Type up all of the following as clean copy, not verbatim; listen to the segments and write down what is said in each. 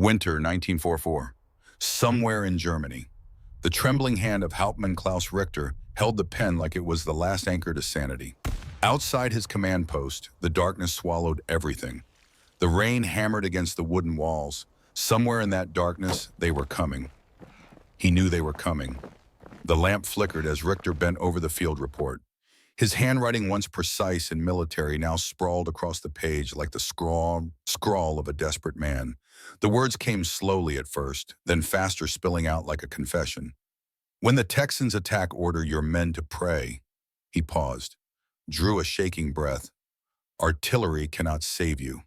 Winter 1944. Somewhere in Germany, the trembling hand of Hauptmann Klaus Richter held the pen like it was the last anchor to sanity. Outside his command post, the darkness swallowed everything. The rain hammered against the wooden walls. Somewhere in that darkness, they were coming. He knew they were coming. The lamp flickered as Richter bent over the field report. His handwriting, once precise and military, now sprawled across the page like the scrawl of a desperate man. The words came slowly at first, then faster, spilling out like a confession. When the Texans attack, order your men to pray. He paused, drew a shaking breath. Artillery cannot save you.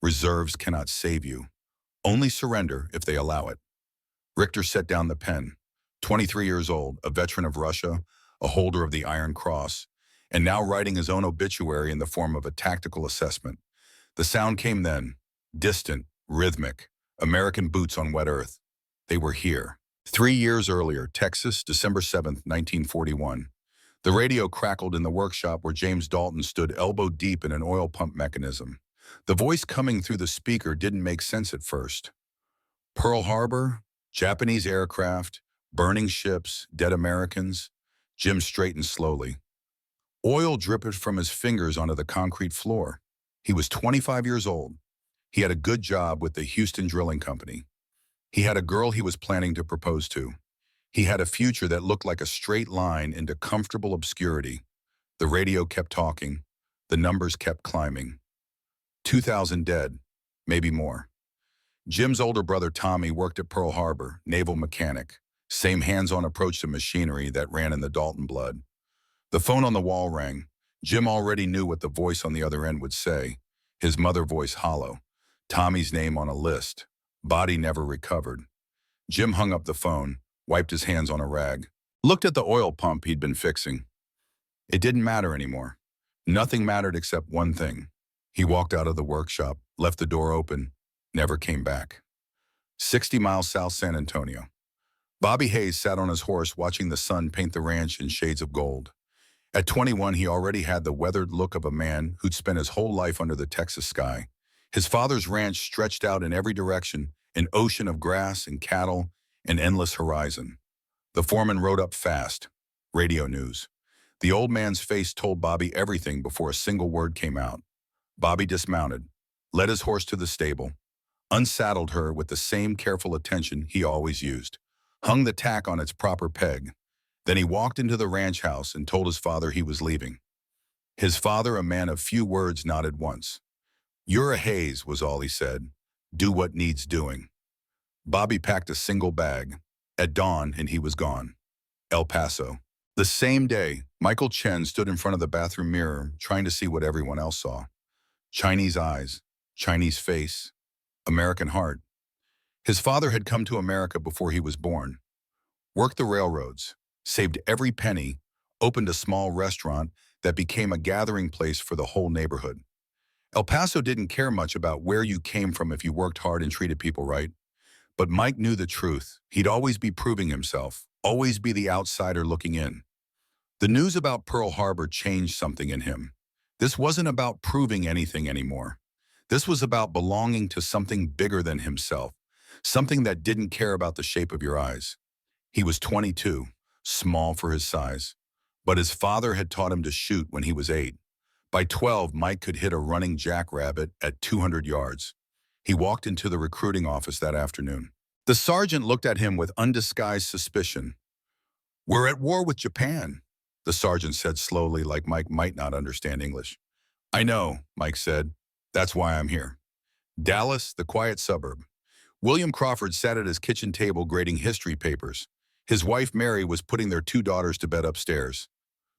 Reserves cannot save you. Only surrender if they allow it. Richter set down the pen. 23 years old, a veteran of Russia, a holder of the Iron Cross, and now writing his own obituary in the form of a tactical assessment. The sound came then, distant, rhythmic, American boots on wet earth. They were here. 3 years earlier, Texas, December 7th, 1941. The radio crackled in the workshop where James Dalton stood elbow deep in an oil pump mechanism. The voice coming through the speaker didn't make sense at first. Pearl Harbor, Japanese aircraft, burning ships, dead Americans. Jim straightened slowly. Oil dripped from his fingers onto the concrete floor. He was 25 years old. He had a good job with the Houston Drilling Company. He had a girl he was planning to propose to. He had a future that looked like a straight line into comfortable obscurity. The radio kept talking. The numbers kept climbing. 2,000 dead, maybe more. Jim's older brother Tommy worked at Pearl Harbor, naval mechanic. Same hands-on approach to machinery that ran in the Dalton blood. The phone on the wall rang. Jim already knew what the voice on the other end would say. His mother voice hollow. Tommy's name on a list. Body never recovered. Jim hung up the phone, wiped his hands on a rag, looked at the oil pump he'd been fixing. It didn't matter anymore. Nothing mattered except one thing. He walked out of the workshop, left the door open, never came back. 60 miles south San Antonio. Bobby Hayes sat on his horse watching the sun paint the ranch in shades of gold. At 21, he already had the weathered look of a man who'd spent his whole life under the Texas sky. His father's ranch stretched out in every direction, an ocean of grass and cattle, an endless horizon. The foreman rode up fast. Radio news. The old man's face told Bobby everything before a single word came out. Bobby dismounted, led his horse to the stable, unsaddled her with the same careful attention he always used, hung the tack on its proper peg. Then he walked into the ranch house and told his father he was leaving. His father, a man of few words, nodded once. "You're a Hayes," was all he said. "Do what needs doing." Bobby packed a single bag. At dawn, and he was gone. El Paso. The same day, Michael Chen stood in front of the bathroom mirror, trying to see what everyone else saw. Chinese eyes, Chinese face, American heart. His father had come to America before he was born. Worked the railroads, saved every penny, opened a small restaurant that became a gathering place for the whole neighborhood. El Paso didn't care much about where you came from if you worked hard and treated people right. But Mike knew the truth. He'd always be proving himself, always be the outsider looking in. The news about Pearl Harbor changed something in him. This wasn't about proving anything anymore. This was about belonging to something bigger than himself, something that didn't care about the shape of your eyes. He was 22, small for his size, but his father had taught him to shoot when he was 8. By 12, Mike could hit a running jackrabbit at 200 yards. He walked into the recruiting office that afternoon. The sergeant looked at him with undisguised suspicion. "We're at war with Japan," the sergeant said slowly, like Mike might not understand English. "I know," Mike said. "That's why I'm here." Dallas, the quiet suburb. William Crawford sat at his kitchen table grading history papers. His wife, Mary, was putting their 2 daughters to bed upstairs.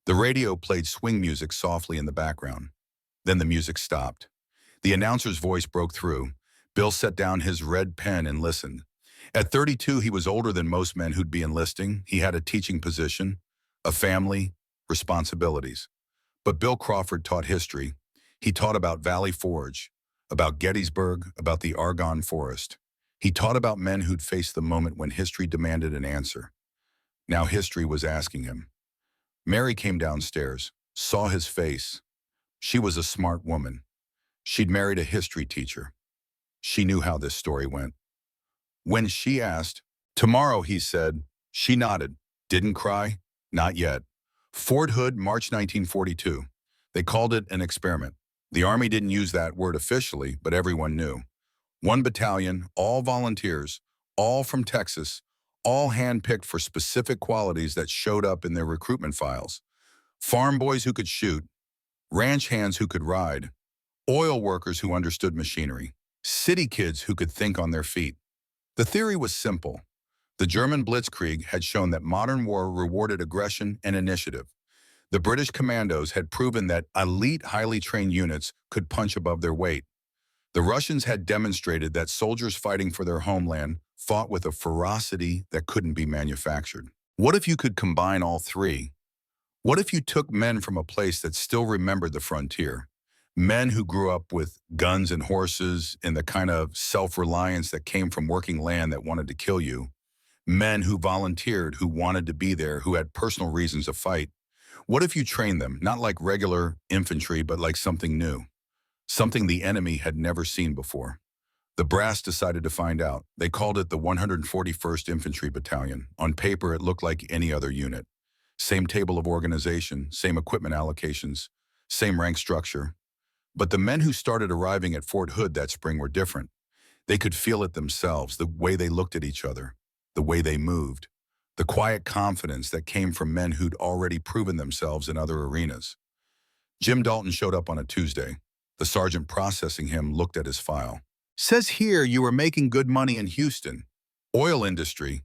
The radio played swing music softly in the background. Then the music stopped. The announcer's voice broke through. Bill set down his red pen and listened. At 32, he was older than most men who'd be enlisting. He had a teaching position, a family, responsibilities. But Bill Crawford taught history. He taught about Valley Forge, about Gettysburg, about the Argonne Forest. He taught about men who'd faced the moment when history demanded an answer. Now history was asking him. Mary came downstairs, saw his face. She was a smart woman. She'd married a history teacher. She knew how this story went. When she asked, "Tomorrow," he said. She nodded. Didn't cry? Not yet. Fort Hood, March 1942. They called it an experiment. The Army didn't use that word officially, but everyone knew. One battalion, all volunteers, all from Texas, all handpicked for specific qualities that showed up in their recruitment files. Farm boys who could shoot, ranch hands who could ride, oil workers who understood machinery, city kids who could think on their feet. The theory was simple. The German Blitzkrieg had shown that modern war rewarded aggression and initiative. The British commandos had proven that elite, highly trained units could punch above their weight. The Russians had demonstrated that soldiers fighting for their homeland fought with a ferocity that couldn't be manufactured. What if you could combine all three? What if you took men from a place that still remembered the frontier? Men who grew up with guns and horses and the kind of self-reliance that came from working land that wanted to kill you. Men who volunteered, who wanted to be there, who had personal reasons to fight. What if you trained them, not like regular infantry, but like something new? Something the enemy had never seen before. The brass decided to find out. They called it the 141st Infantry Battalion. On paper, it looked like any other unit. Same table of organization, same equipment allocations, same rank structure. But the men who started arriving at Fort Hood that spring were different. They could feel it themselves, the way they looked at each other, the way they moved, the quiet confidence that came from men who'd already proven themselves in other arenas. Jim Dalton showed up on a Tuesday. The sergeant processing him looked at his file. "Says here you were making good money in Houston. Oil industry."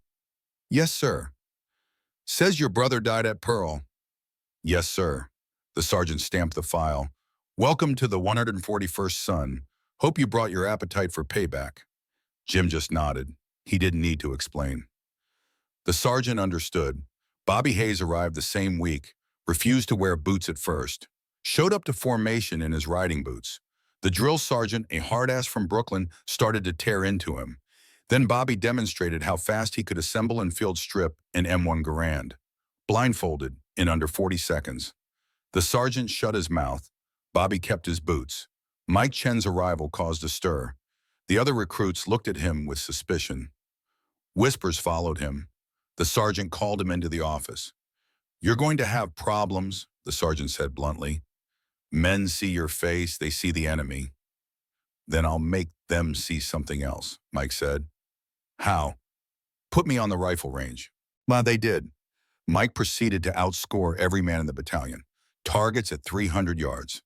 "Yes, sir." "Says your brother died at Pearl." "Yes, sir." The sergeant stamped the file. "Welcome to the 141st Son. Hope you brought your appetite for payback." Jim just nodded. He didn't need to explain. The sergeant understood. Bobby Hayes arrived the same week, refused to wear boots at first, showed up to formation in his riding boots. The drill sergeant, a hard-ass from Brooklyn, started to tear into him. Then Bobby demonstrated how fast he could assemble and field strip an M1 Garand, blindfolded, in under 40 seconds. The sergeant shut his mouth. Bobby kept his boots. Mike Chen's arrival caused a stir. The other recruits looked at him with suspicion. Whispers followed him. The sergeant called him into the office. "You're going to have problems," the sergeant said bluntly. "Men see your face, they see the enemy." "Then I'll make them see something else," Mike said. "How?" "Put me on the rifle range." Well, they did. Mike proceeded to outscore every man in the battalion. Targets at 300 yards,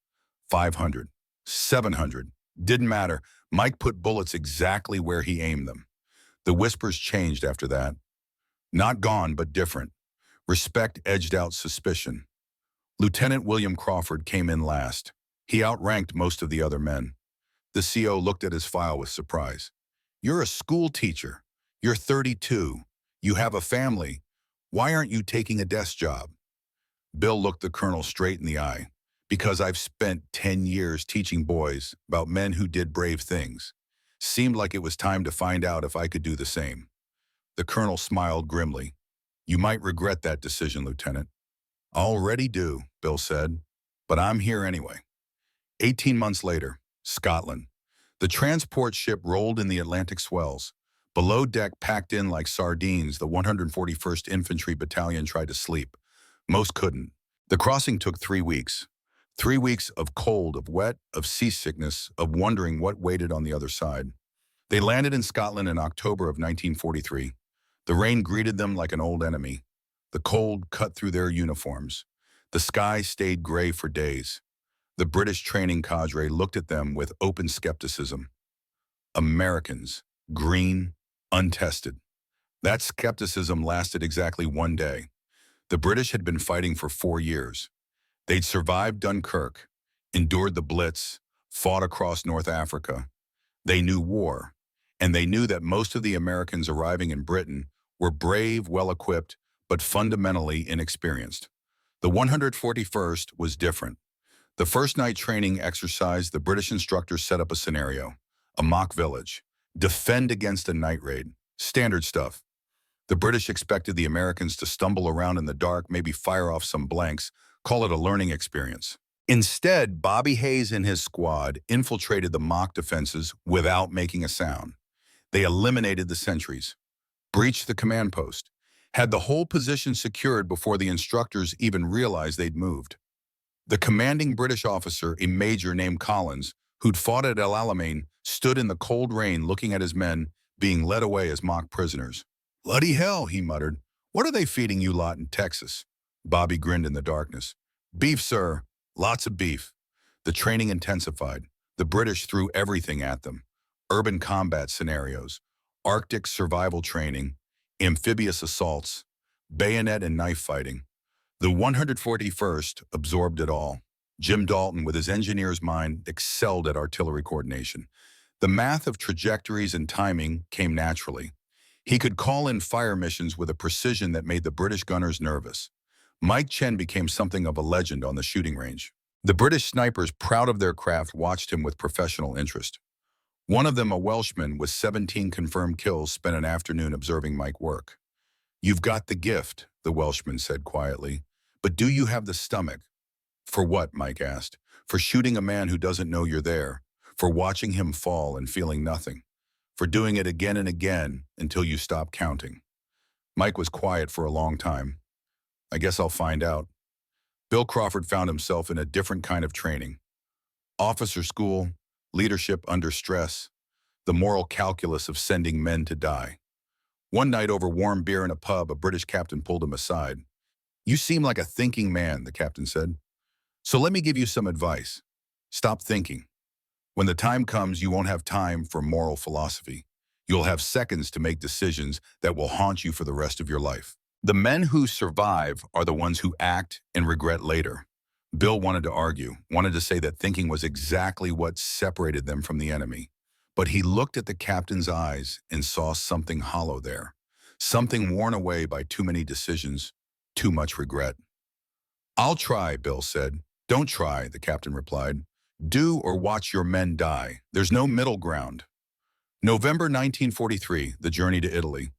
500, 700. Didn't matter. Mike put bullets exactly where he aimed them. The whispers changed after that. Not gone, but different. Respect edged out suspicion. Lieutenant William Crawford came in last. He outranked most of the other men. The CO looked at his file with surprise. "You're a school teacher. You're 32. You have a family. Why aren't you taking a desk job?" Bill looked the colonel straight in the eye. "Because I've spent 10 years teaching boys about men who did brave things. Seemed like it was time to find out if I could do the same." The colonel smiled grimly. "You might regret that decision, Lieutenant." "I already do," Bill said. "But I'm here anyway." 18 months later, Scotland. The transport ship rolled in the Atlantic swells. Below deck, packed in like sardines, the 141st Infantry Battalion tried to sleep. Most couldn't. The crossing took 3 weeks. 3 weeks of cold, of wet, of seasickness, of wondering what waited on the other side. They landed in Scotland in October of 1943. The rain greeted them like an old enemy. The cold cut through their uniforms. The sky stayed gray for days. The British training cadre looked at them with open skepticism. Americans, green, untested. That skepticism lasted exactly 1 day. The British had been fighting for 4 years. They'd survived Dunkirk, endured the Blitz, fought across North Africa. They knew war, and they knew that most of the Americans arriving in Britain were brave, well-equipped, but fundamentally inexperienced. The 141st was different. The first night training exercise, the British instructors set up a scenario, a mock village, defend against a night raid, standard stuff. The British expected the Americans to stumble around in the dark, maybe fire off some blanks, call it a learning experience. Instead, Bobby Hayes and his squad infiltrated the mock defenses without making a sound. They eliminated the sentries, breached the command post, had the whole position secured before the instructors even realized they'd moved. The commanding British officer, a major named Collins, who'd fought at El Alamein, stood in the cold rain looking at his men being led away as mock prisoners. "Bloody hell," he muttered. "What are they feeding you lot in Texas?" Bobby grinned in the darkness. "Beef, sir. Lots of beef." The training intensified. The British threw everything at them. Urban combat scenarios, Arctic survival training, amphibious assaults, bayonet and knife fighting. The 141st absorbed it all. Jim Dalton, with his engineer's mind, excelled at artillery coordination. The math of trajectories and timing came naturally. He could call in fire missions with a precision that made the British gunners nervous. Mike Chen became something of a legend on the shooting range. The British snipers, proud of their craft, watched him with professional interest. One of them, a Welshman with 17 confirmed kills, spent an afternoon observing Mike work. "You've got the gift," the Welshman said quietly. "But do you have the stomach?" "For what?" Mike asked. "For shooting a man who doesn't know you're there. For watching him fall and feeling nothing. For doing it again and again until you stop counting." Mike was quiet for a long time. "I guess I'll find out." Bill Crawford found himself in a different kind of training. Officer school, leadership under stress, the moral calculus of sending men to die. One night over warm beer in a pub, a British captain pulled him aside. "You seem like a thinking man," the captain said. "So let me give you some advice. Stop thinking. When the time comes, you won't have time for moral philosophy. You'll have seconds to make decisions that will haunt you for the rest of your life. The men who survive are the ones who act and regret later." Bill wanted to argue, wanted to say that thinking was exactly what separated them from the enemy. But he looked at the captain's eyes and saw something hollow there, something worn away by too many decisions, too much regret. "I'll try," Bill said. "Don't try," the captain replied. "Do or watch your men die. There's no middle ground." November 1943, the journey to Italy.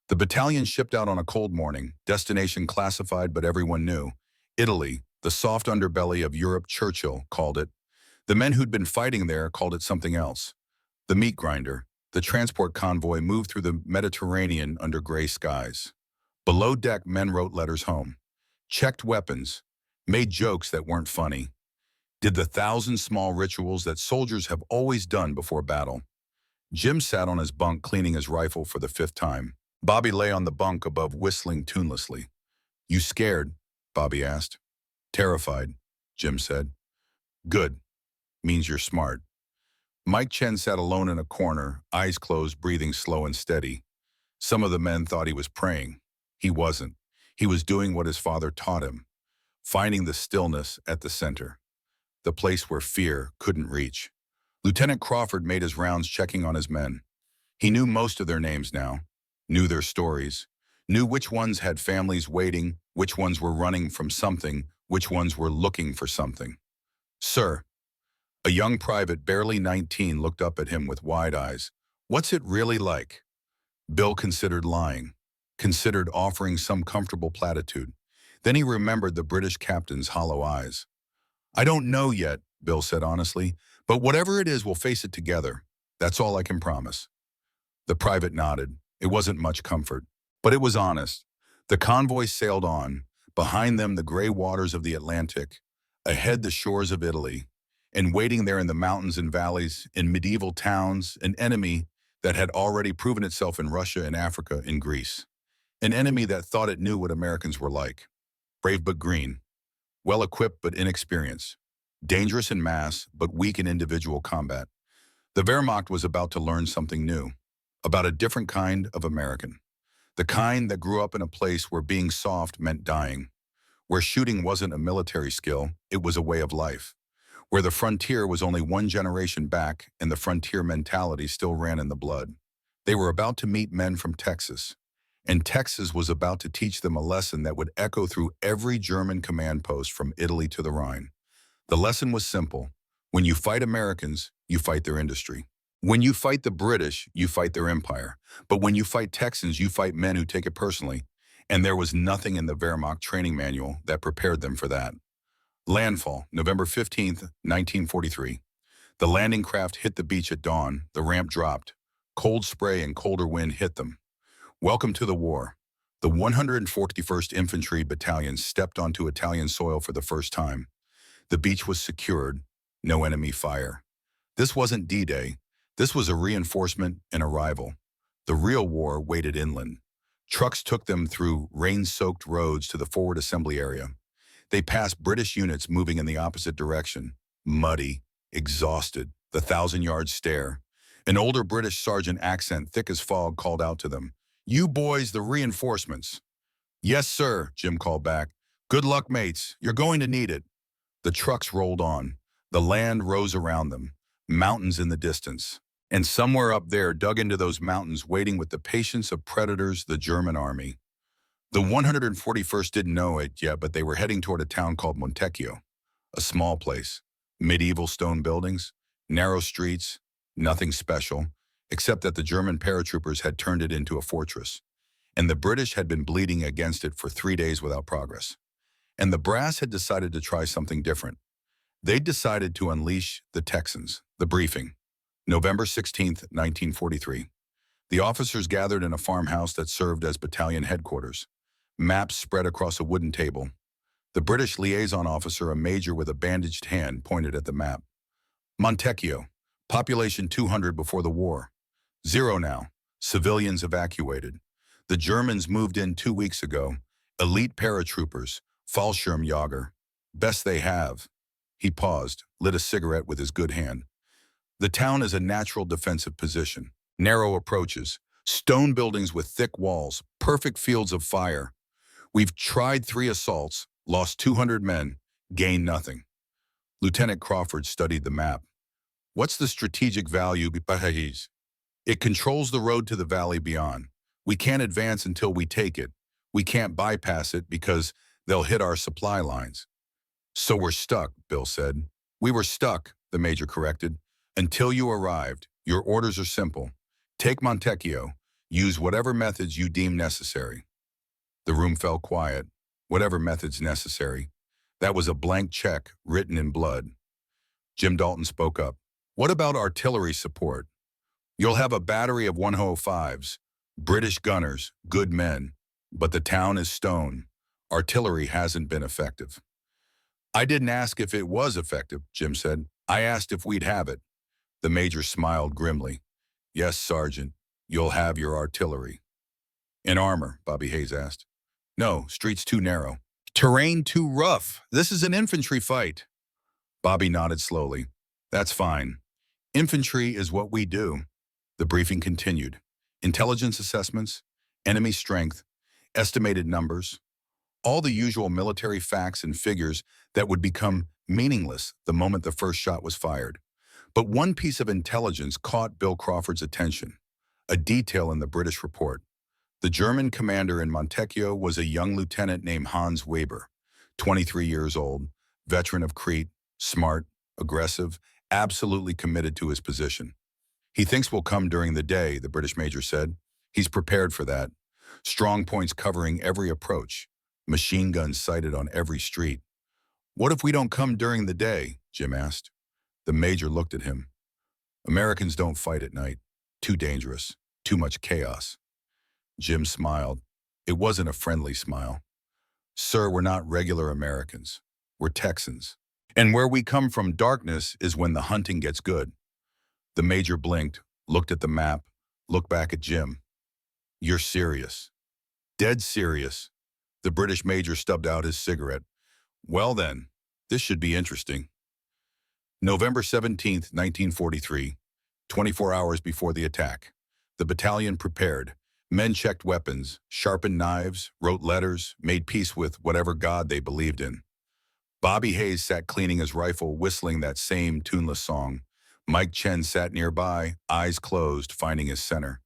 The battalion shipped out on a cold morning, destination classified but everyone knew. Italy, the soft underbelly of Europe, Churchill called it. The men who'd been fighting there called it something else. The meat grinder, the transport convoy, moved through the Mediterranean under gray skies. Below deck, men wrote letters home, checked weapons, made jokes that weren't funny, did the thousand small rituals that soldiers have always done before battle. Jim sat on his bunk cleaning his rifle for the 5th time. Bobby lay on the bunk above, whistling tunelessly. "You scared?" Bobby asked. "Terrified," Jim said. "Good. Means you're smart." Mike Chen sat alone in a corner, eyes closed, breathing slow and steady. Some of the men thought he was praying. He wasn't. He was doing what his father taught him, finding the stillness at the center, the place where fear couldn't reach. Lieutenant Crawford made his rounds, checking on his men. He knew most of their names now, knew their stories, knew which ones had families waiting, which ones were running from something, which ones were looking for something. "Sir," a young private, barely 19, looked up at him with wide eyes. "What's it really like?" Bill considered lying, considered offering some comfortable platitude. Then he remembered the British captain's hollow eyes. "I don't know yet," Bill said honestly, "but whatever it is, we'll face it together. That's all I can promise." The private nodded. It wasn't much comfort, but it was honest. The convoy sailed on, behind them the gray waters of the Atlantic, ahead the shores of Italy, and waiting there in the mountains and valleys, in medieval towns, an enemy that had already proven itself in Russia and Africa and Greece. An enemy that thought it knew what Americans were like. Brave but green, well-equipped but inexperienced, dangerous in mass but weak in individual combat. The Wehrmacht was about to learn something new, about a different kind of American. The kind that grew up in a place where being soft meant dying, where shooting wasn't a military skill, it was a way of life, where the frontier was only one generation back and the frontier mentality still ran in the blood. They were about to meet men from Texas, and Texas was about to teach them a lesson that would echo through every German command post from Italy to the Rhine. The lesson was simple. When you fight Americans, you fight their industry. When you fight the British, you fight their empire. But when you fight Texans, you fight men who take it personally. And there was nothing in the Wehrmacht training manual that prepared them for that. Landfall, November 15th, 1943. The landing craft hit the beach at dawn. The ramp dropped. Cold spray and colder wind hit them. Welcome to the war. The 141st Infantry Battalion stepped onto Italian soil for the first time. The beach was secured, no enemy fire. This wasn't D-Day. This was a reinforcement and arrival. The real war waited inland. Trucks took them through rain-soaked roads to the forward assembly area. They passed British units moving in the opposite direction, muddy, exhausted, the 1,000-yard stare. An older British sergeant, accent thick as fog, called out to them, "You boys, the reinforcements." "Yes, sir," Jim called back. "Good luck, mates. You're going to need it." The trucks rolled on. The land rose around them, mountains in the distance. And somewhere up there, dug into those mountains, waiting with the patience of predators, the German army. The 141st didn't know it yet, but they were heading toward a town called Montecchio, a small place. Medieval stone buildings, narrow streets, nothing special, except that the German paratroopers had turned it into a fortress, and the British had been bleeding against it for 3 days without progress. And the brass had decided to try something different. They'd decided to unleash the Texans. The briefing. November 16th, 1943. The officers gathered in a farmhouse that served as battalion headquarters. Maps spread across a wooden table. The British liaison officer, a major with a bandaged hand, pointed at the map. Montecchio, population 200 before the war. 0 now, civilians evacuated. The Germans moved in 2 weeks ago. Elite paratroopers, Fallschirmjäger. Best they have. He paused, lit a cigarette with his good hand. The town is a natural defensive position. Narrow approaches, stone buildings with thick walls, perfect fields of fire. We've tried 3 assaults, lost 200 men, gained nothing. Lieutenant Crawford studied the map. What's the strategic value? It controls the road to the valley beyond. We can't advance until we take it. We can't bypass it because they'll hit our supply lines. So we're stuck, Bill said. We were stuck, the major corrected. Until you arrived. Your orders are simple. Take Montecchio. Use whatever methods you deem necessary. The room fell quiet. Whatever methods necessary. That was a blank check written in blood. Jim Dalton spoke up. What about artillery support? You'll have a battery of 105s. British gunners, good men. But the town is stone. Artillery hasn't been effective. I didn't ask if it was effective, Jim said. I asked if we'd have it. The major smiled grimly. Yes, Sergeant, you'll have your artillery. In armor, Bobby Hayes asked. No, streets too narrow. Terrain too rough. This is an infantry fight. Bobby nodded slowly. That's fine. Infantry is what we do. The briefing continued. Intelligence assessments, enemy strength, estimated numbers, all the usual military facts and figures that would become meaningless the moment the first shot was fired. But one piece of intelligence caught Bill Crawford's attention, a detail in the British report. The German commander in Montecchio was a young lieutenant named Hans Weber, 23 years old, veteran of Crete, smart, aggressive, absolutely committed to his position. He thinks we'll come during the day, the British major said. He's prepared for that. Strong points covering every approach. Machine guns sighted on every street. What if we don't come during the day? Jim asked. The major looked at him. Americans don't fight at night. Too dangerous. Too much chaos. Jim smiled. It wasn't a friendly smile. Sir, we're not regular Americans. We're Texans. And where we come from, darkness is when the hunting gets good. The major blinked, looked at the map, looked back at Jim. You're serious. Dead serious. The British major stubbed out his cigarette. Well then, this should be interesting. November 17th, 1943, 24 hours before the attack. The battalion prepared. Men checked weapons, sharpened knives, wrote letters, made peace with whatever god they believed in. Bobby Hayes sat cleaning his rifle, whistling that same tuneless song. Mike Chen sat nearby, eyes closed, finding his center.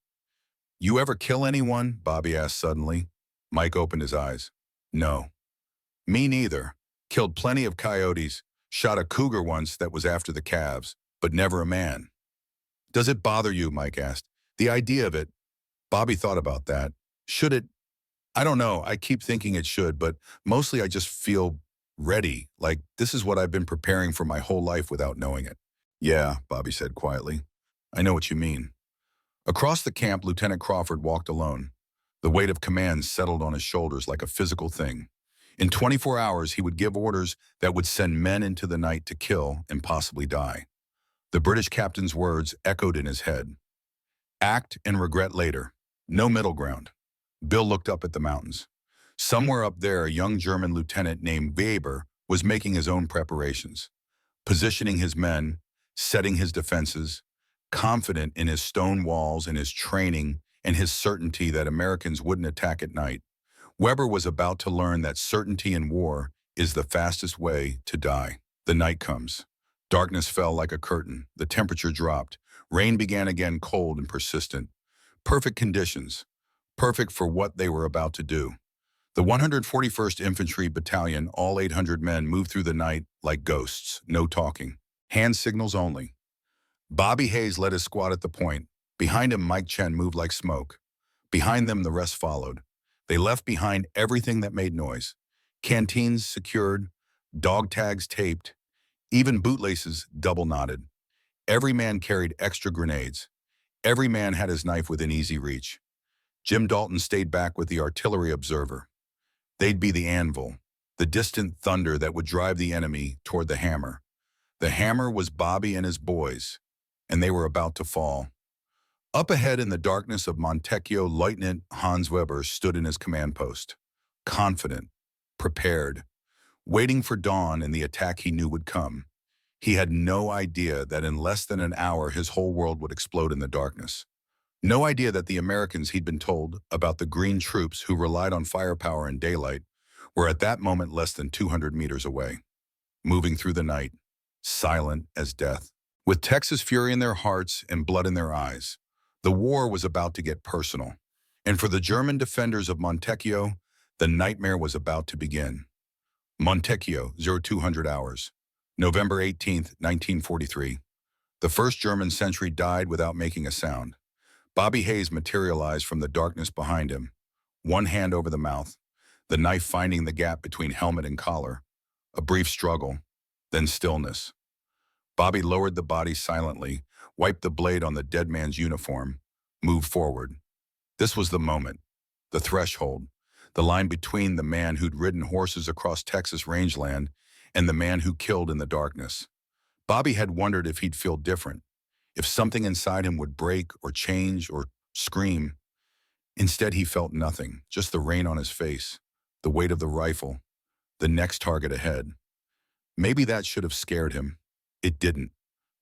You ever kill anyone? Bobby asked suddenly. Mike opened his eyes. No. Me neither. Killed plenty of coyotes, shot a cougar once that was after the calves, but never a man. Does it bother you? Mike asked. The idea of it. Bobby thought about that. Should it? I don't know. I keep thinking it should, but mostly I just feel ready, like this is what I've been preparing for my whole life without knowing it. Yeah, Bobby said quietly. I know what you mean. Across the camp, Lieutenant Crawford walked alone. The weight of command settled on his shoulders like a physical thing. In 24 hours, he would give orders that would send men into the night to kill and possibly die. The British captain's words echoed in his head. Act and regret later. No middle ground. Bill looked up at the mountains. Somewhere up there, a young German lieutenant named Weber was making his own preparations, positioning his men, setting his defenses, confident in his stone walls and his training and his certainty that Americans wouldn't attack at night. Weber was about to learn that certainty in war is the fastest way to die. The night comes. Darkness fell like a curtain. The temperature dropped. Rain began again, cold and persistent. Perfect conditions. Perfect for what they were about to do. The 141st Infantry Battalion, all 800 men, moved through the night like ghosts, no talking. Hand signals only. Bobby Hayes led his squad at the point. Behind him, Mike Chen moved like smoke. Behind them, the rest followed. They left behind everything that made noise. Canteens secured, dog tags taped, even bootlaces double knotted. Every man carried extra grenades. Every man had his knife within easy reach. Jim Dalton stayed back with the artillery observer. They'd be the anvil, the distant thunder that would drive the enemy toward the hammer. The hammer was Bobby and his boys, and they were about to fall. Up ahead in the darkness of Montecchio, Lieutenant Hans Weber stood in his command post, confident, prepared, waiting for dawn and the attack he knew would come. He had no idea that in less than an hour his whole world would explode in the darkness. No idea that the Americans he'd been told about, the green troops who relied on firepower and daylight, were at that moment less than 200 meters away, moving through the night, silent as death. With Texas fury in their hearts and blood in their eyes, the war was about to get personal. And for the German defenders of Montecchio, the nightmare was about to begin. Montecchio, 0200 hours, November 18th, 1943. The first German sentry died without making a sound. Bobby Hayes materialized from the darkness behind him, one hand over the mouth, the knife finding the gap between helmet and collar. A brief struggle, then stillness. Bobby lowered the body silently, wiped the blade on the dead man's uniform, moved forward. This was the moment, the threshold, the line between the man who'd ridden horses across Texas rangeland and the man who killed in the darkness. Bobby had wondered if he'd feel different, if something inside him would break or change or scream. Instead, he felt nothing, just the rain on his face, the weight of the rifle, the next target ahead. Maybe that should have scared him. It didn't.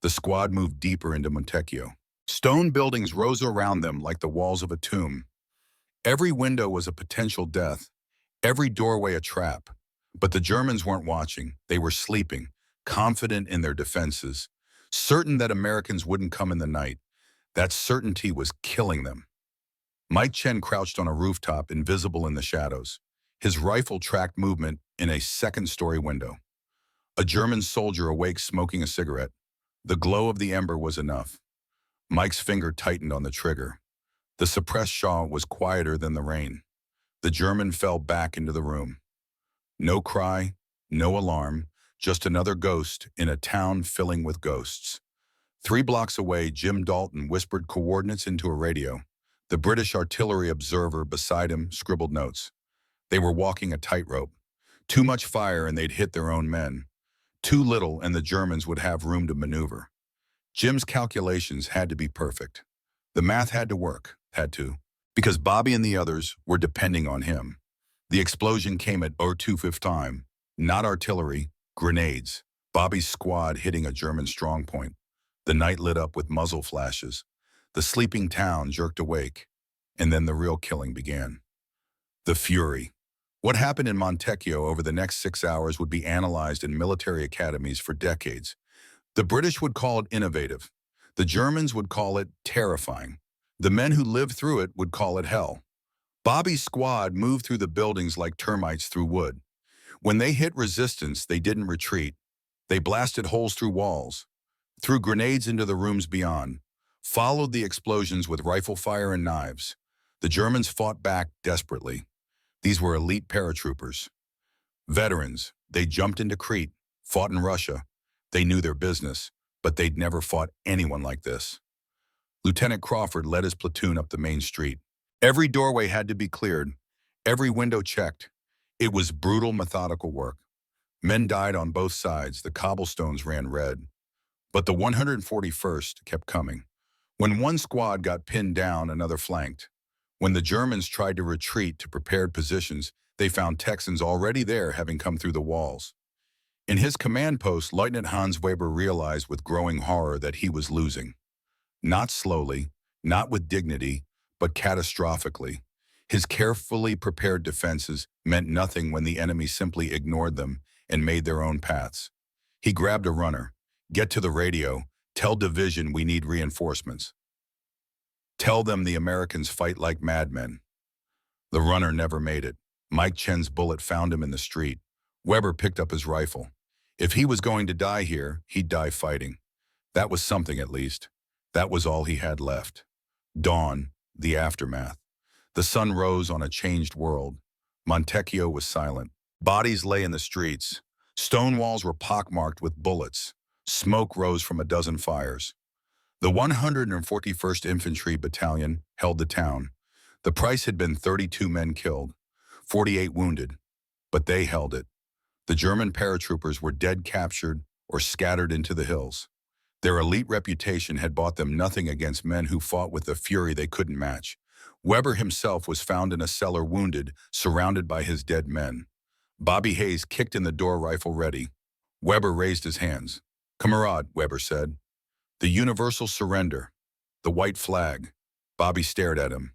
The squad moved deeper into Montecchio. Stone buildings rose around them like the walls of a tomb. Every window was a potential death, every doorway a trap. But the Germans weren't watching. They were sleeping, confident in their defenses, certain that Americans wouldn't come in the night. That certainty was killing them. Mike Chen crouched on a rooftop, invisible in the shadows. His rifle tracked movement in a second-story window. A German soldier awake smoking a cigarette. The glow of the ember was enough. Mike's finger tightened on the trigger. The suppressed shot was quieter than the rain. The German fell back into the room. No cry, no alarm, just another ghost in a town filling with ghosts. 3 blocks away, Jim Dalton whispered coordinates into a radio. The British artillery observer beside him scribbled notes. They were walking a tightrope. Too much fire and they'd hit their own men. Too little and the Germans would have room to maneuver. Jim's calculations had to be perfect. The math had to work, because Bobby and the others were depending on him. The explosion came at 02:15, not artillery, grenades. Bobby's squad hitting a German strongpoint. The night lit up with muzzle flashes. The sleeping town jerked awake, and then the real killing began. The fury. What happened in Montecchio over the next 6 hours would be analyzed in military academies for decades. The British would call it innovative. The Germans would call it terrifying. The men who lived through it would call it hell. Bobby's squad moved through the buildings like termites through wood. When they hit resistance, they didn't retreat. They blasted holes through walls, threw grenades into the rooms beyond, followed the explosions with rifle fire and knives. The Germans fought back desperately. These were elite paratroopers. Veterans, they jumped into Crete, fought in Russia. They knew their business, but they'd never fought anyone like this. Lieutenant Crawford led his platoon up the main street. Every doorway had to be cleared, every window checked. It was brutal, methodical work. Men died on both sides, the cobblestones ran red. But the 141st kept coming. When one squad got pinned down, another flanked. When the Germans tried to retreat to prepared positions, they found Texans already there, having come through the walls. In his command post, Lieutenant Hans Weber realized with growing horror that he was losing. Not slowly, not with dignity, but catastrophically. His carefully prepared defenses meant nothing when the enemy simply ignored them and made their own paths. He grabbed a runner. Get to the radio. Tell division we need reinforcements. Tell them the Americans fight like madmen. The runner never made it. Mike Chen's bullet found him in the street. Weber picked up his rifle. If he was going to die here, he'd die fighting. That was something, at least. That was all he had left. Dawn, the aftermath. The sun rose on a changed world. Montecchio was silent. Bodies lay in the streets. Stone walls were pockmarked with bullets. Smoke rose from a dozen fires. The 141st Infantry Battalion held the town. The price had been 32 men killed, 48 wounded, but they held it. The German paratroopers were dead, captured, or scattered into the hills. Their elite reputation had bought them nothing against men who fought with a fury they couldn't match. Weber himself was found in a cellar, wounded, surrounded by his dead men. Bobby Hayes kicked in the door, rifle ready. Weber raised his hands. "Kamerad," Weber said. "The universal surrender. The white flag." Bobby stared at him.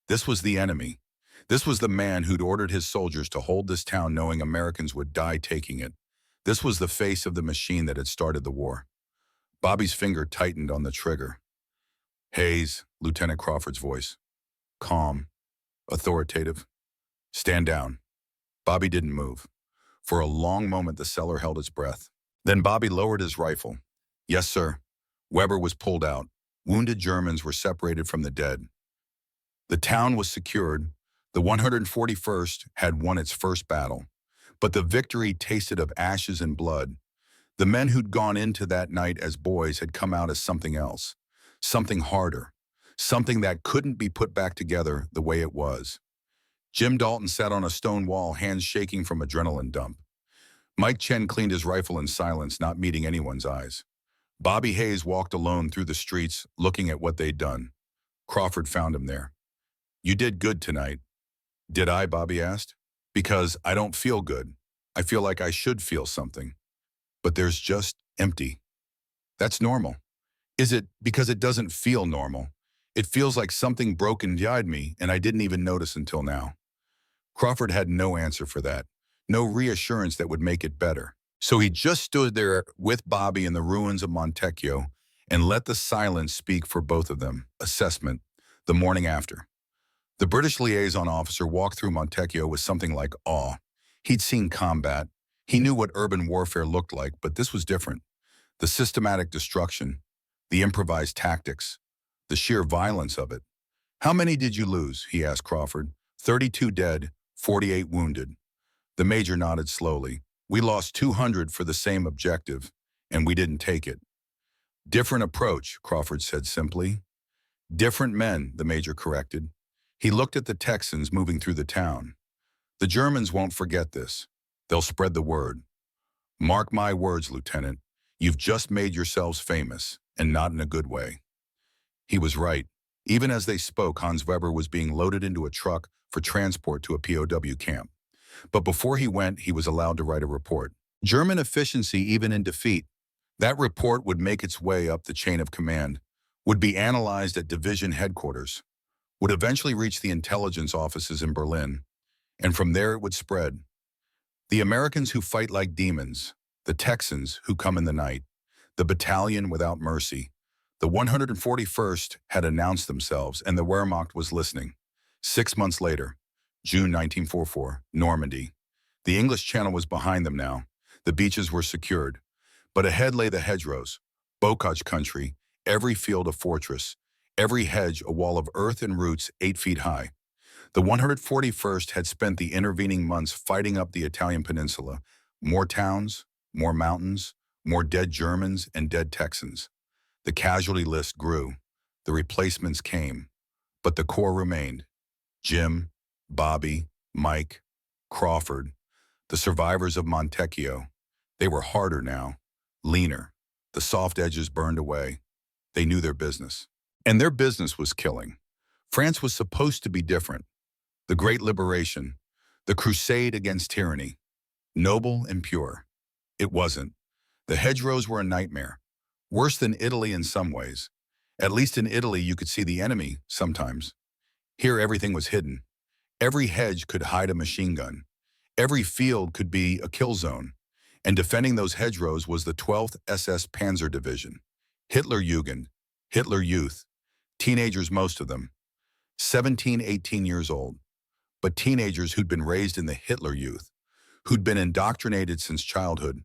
This was the enemy. This was the man who'd ordered his soldiers to hold this town knowing Americans would die taking it. This was the face of the machine that had started the war. Bobby's finger tightened on the trigger. "Hayes," Lieutenant Crawford's voice. Calm, authoritative. "Stand down." Bobby didn't move. For a long moment, the cellar held its breath. Then Bobby lowered his rifle. "Yes, sir." Weber was pulled out. Wounded Germans were separated from the dead. The town was secured. The 141st had won its first battle. But the victory tasted of ashes and blood. The men who'd gone into that night as boys had come out as something else. Something harder. Something that couldn't be put back together the way it was. Jim Dalton sat on a stone wall, hands shaking from adrenaline dump. Mike Chen cleaned his rifle in silence, not meeting anyone's eyes. Bobby Hayes walked alone through the streets, looking at what they'd done. Crawford found him there. "You did good tonight." "Did I?" Bobby asked. "Because I don't feel good. I feel like I should feel something. But there's just empty. That's normal." "Is it because it doesn't feel normal? It feels like something broke inside me, and I didn't even notice until now." Crawford had no answer for that. No reassurance that would make it better. So he just stood there with Bobby in the ruins of Montecchio and let the silence speak for both of them. Assessment, the morning after. The British liaison officer walked through Montecchio with something like awe. He'd seen combat. He knew what urban warfare looked like, but this was different. The systematic destruction, the improvised tactics, the sheer violence of it. "How many did you lose?" he asked Crawford. 32 dead, 48 wounded. The major nodded slowly. "We lost 200 for the same objective, and we didn't take it." "Different approach," Crawford said simply. "Different men," the major corrected. He looked at the Texans moving through the town. "The Germans won't forget this. They'll spread the word. Mark my words, Lieutenant. You've just made yourselves famous, and not in a good way." He was right. Even as they spoke, Hans Weber was being loaded into a truck for transport to a POW camp. But before he went, he was allowed to write a report. German efficiency even in defeat. That report would make its way up the chain of command, would be analyzed at division headquarters, would eventually reach the intelligence offices in Berlin, and from there it would spread. The Americans who fight like demons, the Texans who come in the night, the battalion without mercy. The 141st had announced themselves, and the Wehrmacht was listening. 6 months later, June 1944, Normandy. The English Channel was behind them now. The beaches were secured. But ahead lay the hedgerows, bocage country, every field a fortress, every hedge a wall of earth and roots 8 feet high. The 141st had spent the intervening months fighting up the Italian peninsula. More towns, more mountains, more dead Germans and dead Texans. The casualty list grew. The replacements came, but the core remained. Jim, Bobby, Mike, Crawford, the survivors of Montecchio. They were harder now, leaner. The soft edges burned away. They knew their business. And their business was killing. France was supposed to be different. The Great Liberation, the crusade against tyranny, noble and pure. It wasn't. The hedgerows were a nightmare. Worse than Italy in some ways. At least in Italy you could see the enemy sometimes. Here everything was hidden. Every hedge could hide a machine gun. Every field could be a kill zone. And defending those hedgerows was the 12th SS Panzer Division. Hitlerjugend, Hitler Youth, teenagers most of them, 17, 18 years old, but teenagers who'd been raised in the Hitler Youth, who'd been indoctrinated since childhood,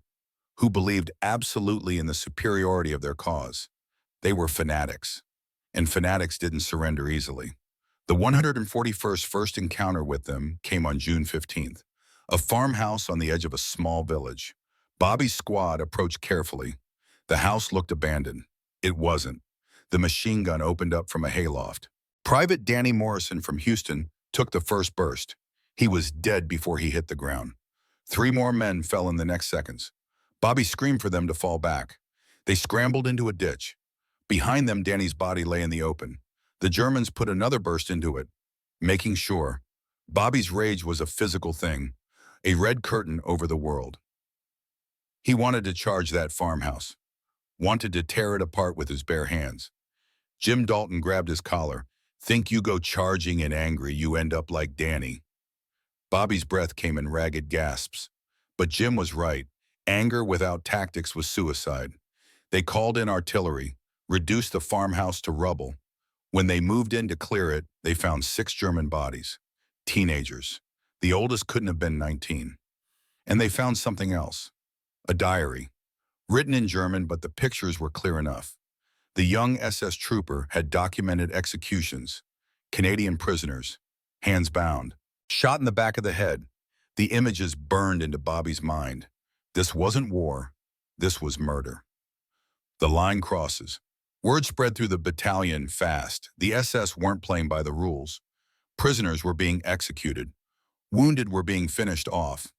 who believed absolutely in the superiority of their cause. They were fanatics, and fanatics didn't surrender easily. The 141st first encounter with them came on June 15th, a farmhouse on the edge of a small village. Bobby's squad approached carefully. The house looked abandoned. It wasn't. The machine gun opened up from a hayloft. Private Danny Morrison from Houston took the first burst. He was dead before he hit the ground. 3 more men fell in the next seconds. Bobby screamed for them to fall back. They scrambled into a ditch. Behind them, Danny's body lay in the open. The Germans put another burst into it, making sure. Bobby's rage was a physical thing, a red curtain over the world. He wanted to charge that farmhouse, wanted to tear it apart with his bare hands. Jim Dalton grabbed his collar. Think you go charging and angry, you end up like Danny. Bobby's breath came in ragged gasps. But Jim was right. Anger without tactics was suicide. They called in artillery, reduced the farmhouse to rubble. When they moved in to clear it, they found 6 German bodies. Teenagers. The oldest couldn't have been 19. And they found something else. A diary. Written in German, but the pictures were clear enough. The young SS trooper had documented executions, Canadian prisoners, hands bound, shot in the back of the head. The images burned into Bobby's mind. This wasn't war, this was murder. The line crosses. Word spread through the battalion fast. The SS weren't playing by the rules. Prisoners were being executed. Wounded were being finished off.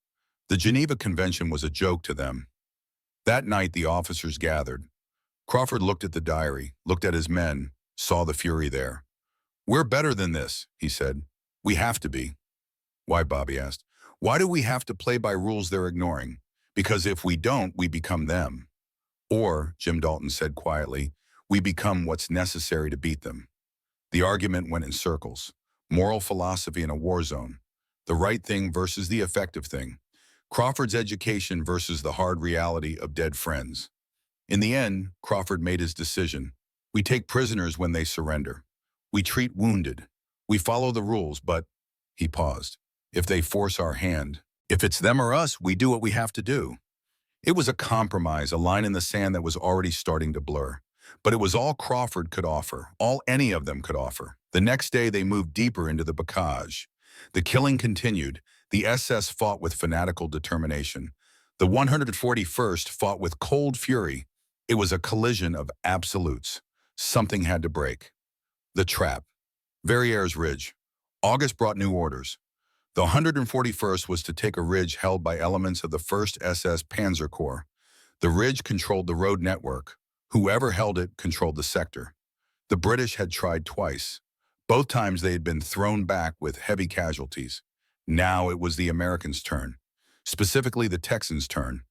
The Geneva Convention was a joke to them. That night the officers gathered. Crawford looked at the diary, looked at his men, saw the fury there. "We're better than this," he said. "We have to be." "Why?" Bobby asked. "Why do we have to play by rules they're ignoring? Because if we don't, we become them. Or," Jim Dalton said quietly, "we become what's necessary to beat them." The argument went in circles. Moral philosophy in a war zone. The right thing versus the effective thing. Crawford's education versus the hard reality of dead friends. In the end, Crawford made his decision. We take prisoners when they surrender. We treat wounded. We follow the rules, but, he paused, if they force our hand, if it's them or us, we do what we have to do. It was a compromise, a line in the sand that was already starting to blur. But it was all Crawford could offer, all any of them could offer. The next day, they moved deeper into the bocage. The killing continued. The SS fought with fanatical determination. The 141st fought with cold fury. It was a collision of absolutes. Something had to break. The trap. Verrières Ridge. August brought new orders. The 141st was to take a ridge held by elements of the 1st SS Panzer Corps. The ridge controlled the road network. Whoever held it controlled the sector. The British had tried twice. Both times they had been thrown back with heavy casualties. Now it was the Americans' turn. Specifically the Texans' turn.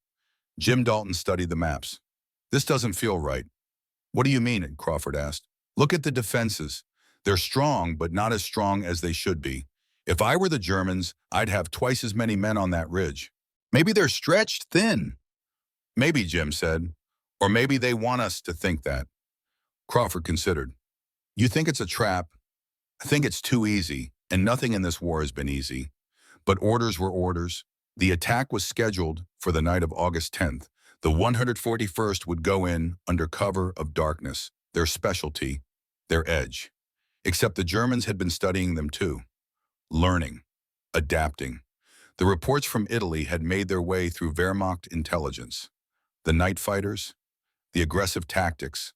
Jim Dalton studied the maps. "This doesn't feel right." "What do you mean?" Crawford asked. "Look at the defenses. They're strong, but not as strong as they should be. If I were the Germans, I'd have twice as many men on that ridge. Maybe they're stretched thin." "Maybe," Jim said. "Or maybe they want us to think that." Crawford considered. "You think it's a trap? I think it's too easy, and nothing in this war has been easy. But orders were orders. The attack was scheduled for the night of August 10th. The 141st would go in under cover of darkness, their specialty, their edge. Except the Germans had been studying them too. Learning, adapting. The reports from Italy had made their way through Wehrmacht intelligence. The night fighters, the aggressive tactics,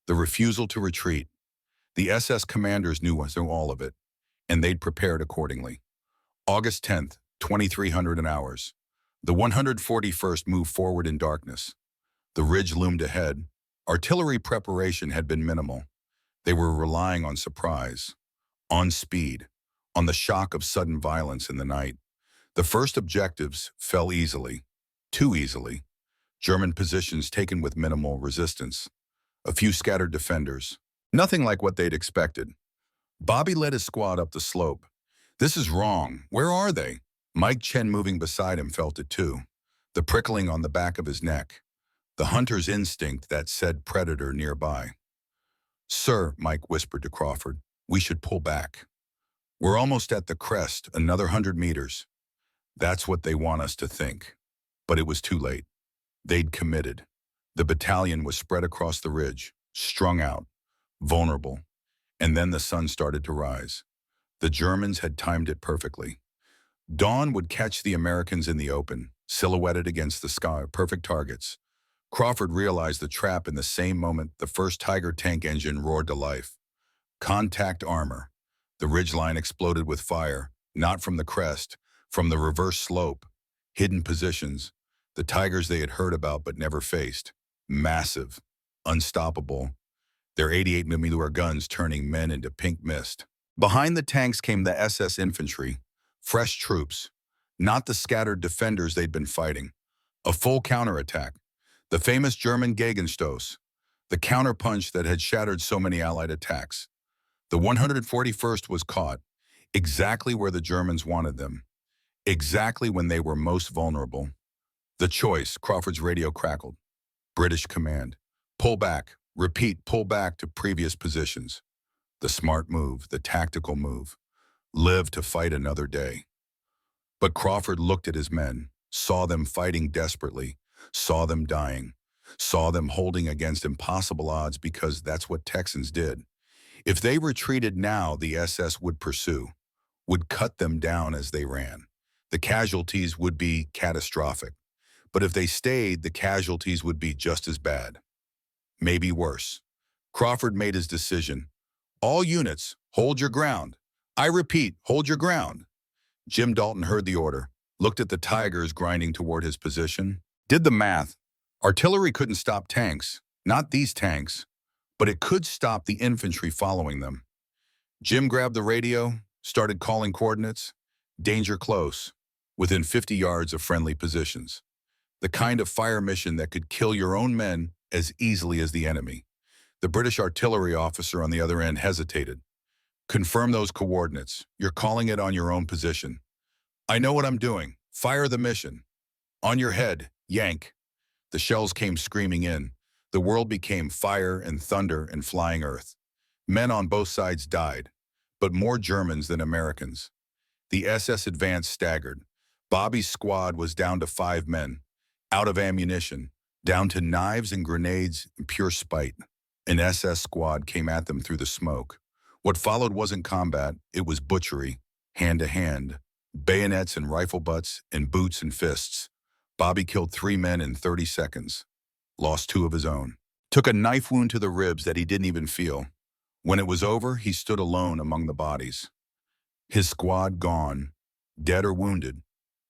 the refusal to retreat. The SS commanders knew all of it, and they'd prepared accordingly. August 10th, 2300 hours. The 141st moved forward in darkness. The ridge loomed ahead. Artillery preparation had been minimal. They were relying on surprise, on speed, on the shock of sudden violence in the night. The first objectives fell easily, too easily. German positions taken with minimal resistance. A few scattered defenders. Nothing like what they'd expected. Bobby led his squad up the slope. This is wrong. Where are they? Mike Chen, moving beside him, felt it too. The prickling on the back of his neck. The hunter's instinct that said predator nearby. Sir, Mike whispered to Crawford, we should pull back. We're almost at the crest, another 100 meters. That's what they want us to think. But it was too late. They'd committed. The battalion was spread across the ridge, strung out, vulnerable. And then the sun started to rise. The Germans had timed it perfectly. Dawn would catch the Americans in the open, silhouetted against the sky, perfect targets. Crawford realized the trap in the same moment the first Tiger tank engine roared to life. Contact armor. The ridgeline exploded with fire, not from the crest, from the reverse slope. Hidden positions, the Tigers they had heard about but never faced. Massive, unstoppable. Their 88mm guns turning men into pink mist. Behind the tanks came the SS infantry, fresh troops, not the scattered defenders they'd been fighting. A full counterattack. The famous German Gegenstoß, the counterpunch that had shattered so many Allied attacks. The 141st was caught, exactly where the Germans wanted them, exactly when they were most vulnerable. The choice, Crawford's radio crackled. British command. Pull back, repeat, pull back to previous positions. The smart move, the tactical move. Live to fight another day. But Crawford looked at his men, saw them fighting desperately, saw them dying, saw them holding against impossible odds because that's what Texans did. If they retreated now, the SS would pursue, would cut them down as they ran. The casualties would be catastrophic. But if they stayed, the casualties would be just as bad. Maybe worse. Crawford made his decision. All units, hold your ground. I repeat, hold your ground. Jim Dalton heard the order, looked at the Tigers grinding toward his position, did the math. Artillery couldn't stop tanks, not these tanks, but it could stop the infantry following them. Jim grabbed the radio, started calling coordinates. Danger close, within 50 yards of friendly positions. The kind of fire mission that could kill your own men as easily as the enemy. The British artillery officer on the other end hesitated. Confirm those coordinates. You're calling it on your own position. I know what I'm doing. Fire the mission. On your head, yank. The shells came screaming in. The world became fire and thunder and flying earth. Men on both sides died, but more Germans than Americans. The SS advance staggered. Bobby's squad was down to 5 men, out of ammunition, down to knives and grenades and pure spite. An SS squad came at them through the smoke. What followed wasn't combat, it was butchery, hand to hand, bayonets and rifle butts and boots and fists. Bobby killed 3 men in 30 seconds, lost 2 of his own, took a knife wound to the ribs that he didn't even feel. When it was over, he stood alone among the bodies. His squad gone, dead or wounded,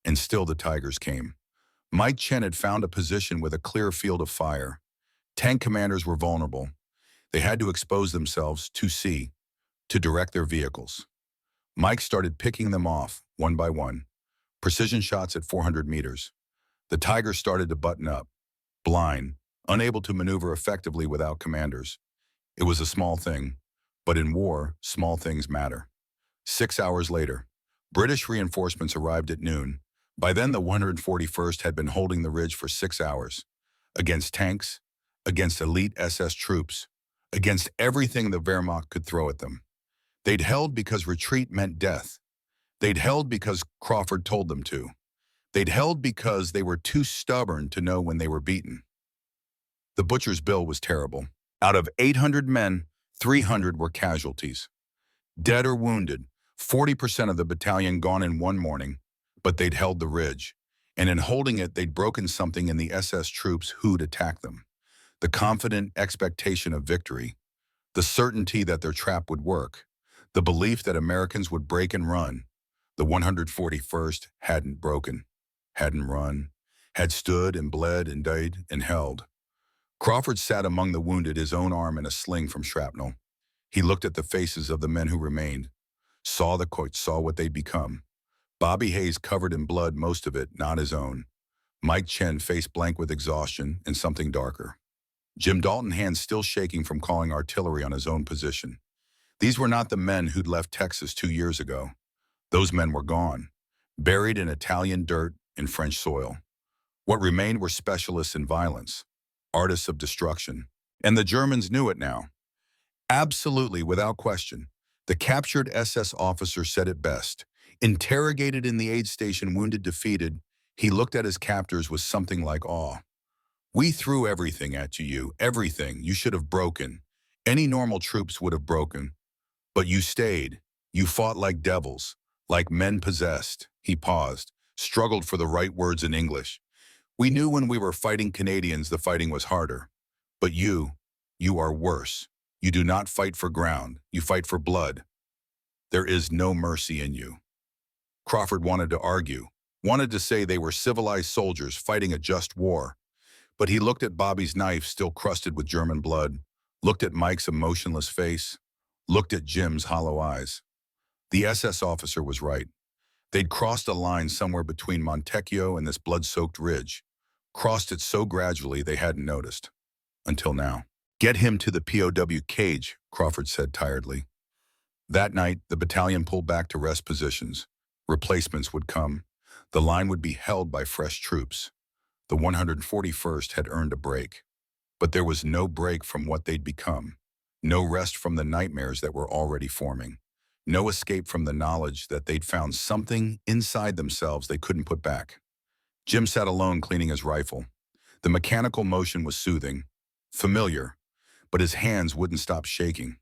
and still the Tigers came. Mike Chen had found a position with a clear field of fire. Tank commanders were vulnerable. They had to expose themselves to sea, to direct their vehicles. Mike started picking them off, one by one. Precision shots at 400 meters. The Tigers started to button up, blind, unable to maneuver effectively without commanders. It was a small thing, but in war, small things matter. 6 hours later, British reinforcements arrived at noon. By then, the 141st had been holding the ridge for 6 hours, against tanks, against elite SS troops, against everything the Wehrmacht could throw at them. They'd held because retreat meant death. They'd held because Crawford told them to. They'd held because they were too stubborn to know when they were beaten. The butcher's bill was terrible. Out of 800 men, 300 were casualties. Dead or wounded, 40% of the battalion gone in one morning, but they'd held the ridge. And in holding it, they'd broken something in the SS troops who'd attacked them. The confident expectation of victory. The certainty that their trap would work, the belief that Americans would break and run. The 141st hadn't broken, hadn't run, had stood and bled and died and held. Crawford sat among the wounded, his own arm in a sling from shrapnel. He looked at the faces of the men who remained, saw the quotes, saw what they'd become. Bobby Hayes covered in blood, most of it not his own. Mike Chen face blank with exhaustion and something darker. Jim Dalton, hands still shaking from calling artillery on his own position. These were not the men who'd left Texas 2 years ago. Those men were gone, buried in Italian dirt and French soil. What remained were specialists in violence, artists of destruction. And the Germans knew it now. Absolutely, without question. The captured SS officer said it best. Interrogated in the aid station, wounded, defeated, he looked at his captors with something like awe. "We threw everything at you, everything. You should have broken. Any normal troops would have broken. But you stayed. You fought like devils, like men possessed." He paused, struggled for the right words in English. "We knew when we were fighting Canadians the fighting was harder. But you are worse. You do not fight for ground. You fight for blood. There is no mercy in you." Crawford wanted to argue, wanted to say they were civilized soldiers fighting a just war. But he looked at Bobby's knife still crusted with German blood, looked at Mike's emotionless face, looked at Jim's hollow eyes. The SS officer was right. They'd crossed a line somewhere between Montecchio and this blood-soaked ridge, crossed it so gradually they hadn't noticed. Until now. "Get him to the POW cage," Crawford said tiredly. That night, the battalion pulled back to rest positions. Replacements would come. The line would be held by fresh troops. The 141st had earned a break. But there was no break from what they'd become. No rest from the nightmares that were already forming. No escape from the knowledge that they'd found something inside themselves they couldn't put back. Jim sat alone cleaning his rifle. The mechanical motion was soothing, familiar, but his hands wouldn't stop shaking.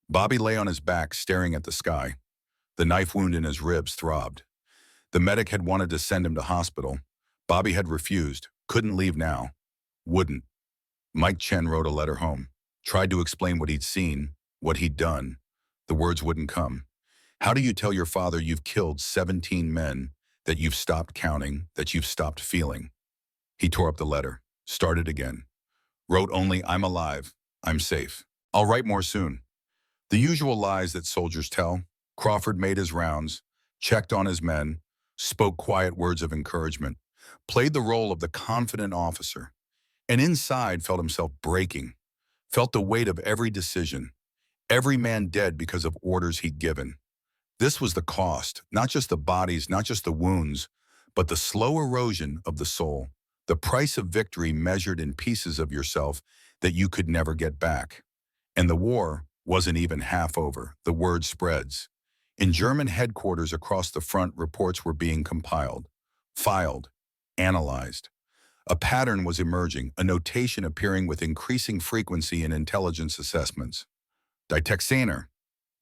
Bobby lay on his back, staring at the sky. The knife wound in his ribs throbbed. The medic had wanted to send him to hospital. Bobby had refused, couldn't leave now, wouldn't. Mike Chen wrote a letter home, tried to explain what he'd seen, what he'd done. The words wouldn't come. How do you tell your father you've killed 17 men, that you've stopped counting, that you've stopped feeling? He tore up the letter, started again. Wrote only, "I'm alive, I'm safe. I'll write more soon." The usual lies that soldiers tell. Crawford made his rounds, checked on his men, spoke quiet words of encouragement, played the role of the confident officer, and inside felt himself breaking, felt the weight of every decision, every man dead because of orders he'd given. This was the cost, not just the bodies, not just the wounds, but the slow erosion of the soul, the price of victory measured in pieces of yourself that you could never get back. And the war wasn't even half over. The word spreads. In German headquarters across the front, reports were being compiled, filed, analyzed. A pattern was emerging, a notation appearing with increasing frequency in intelligence assessments. Die Texaner,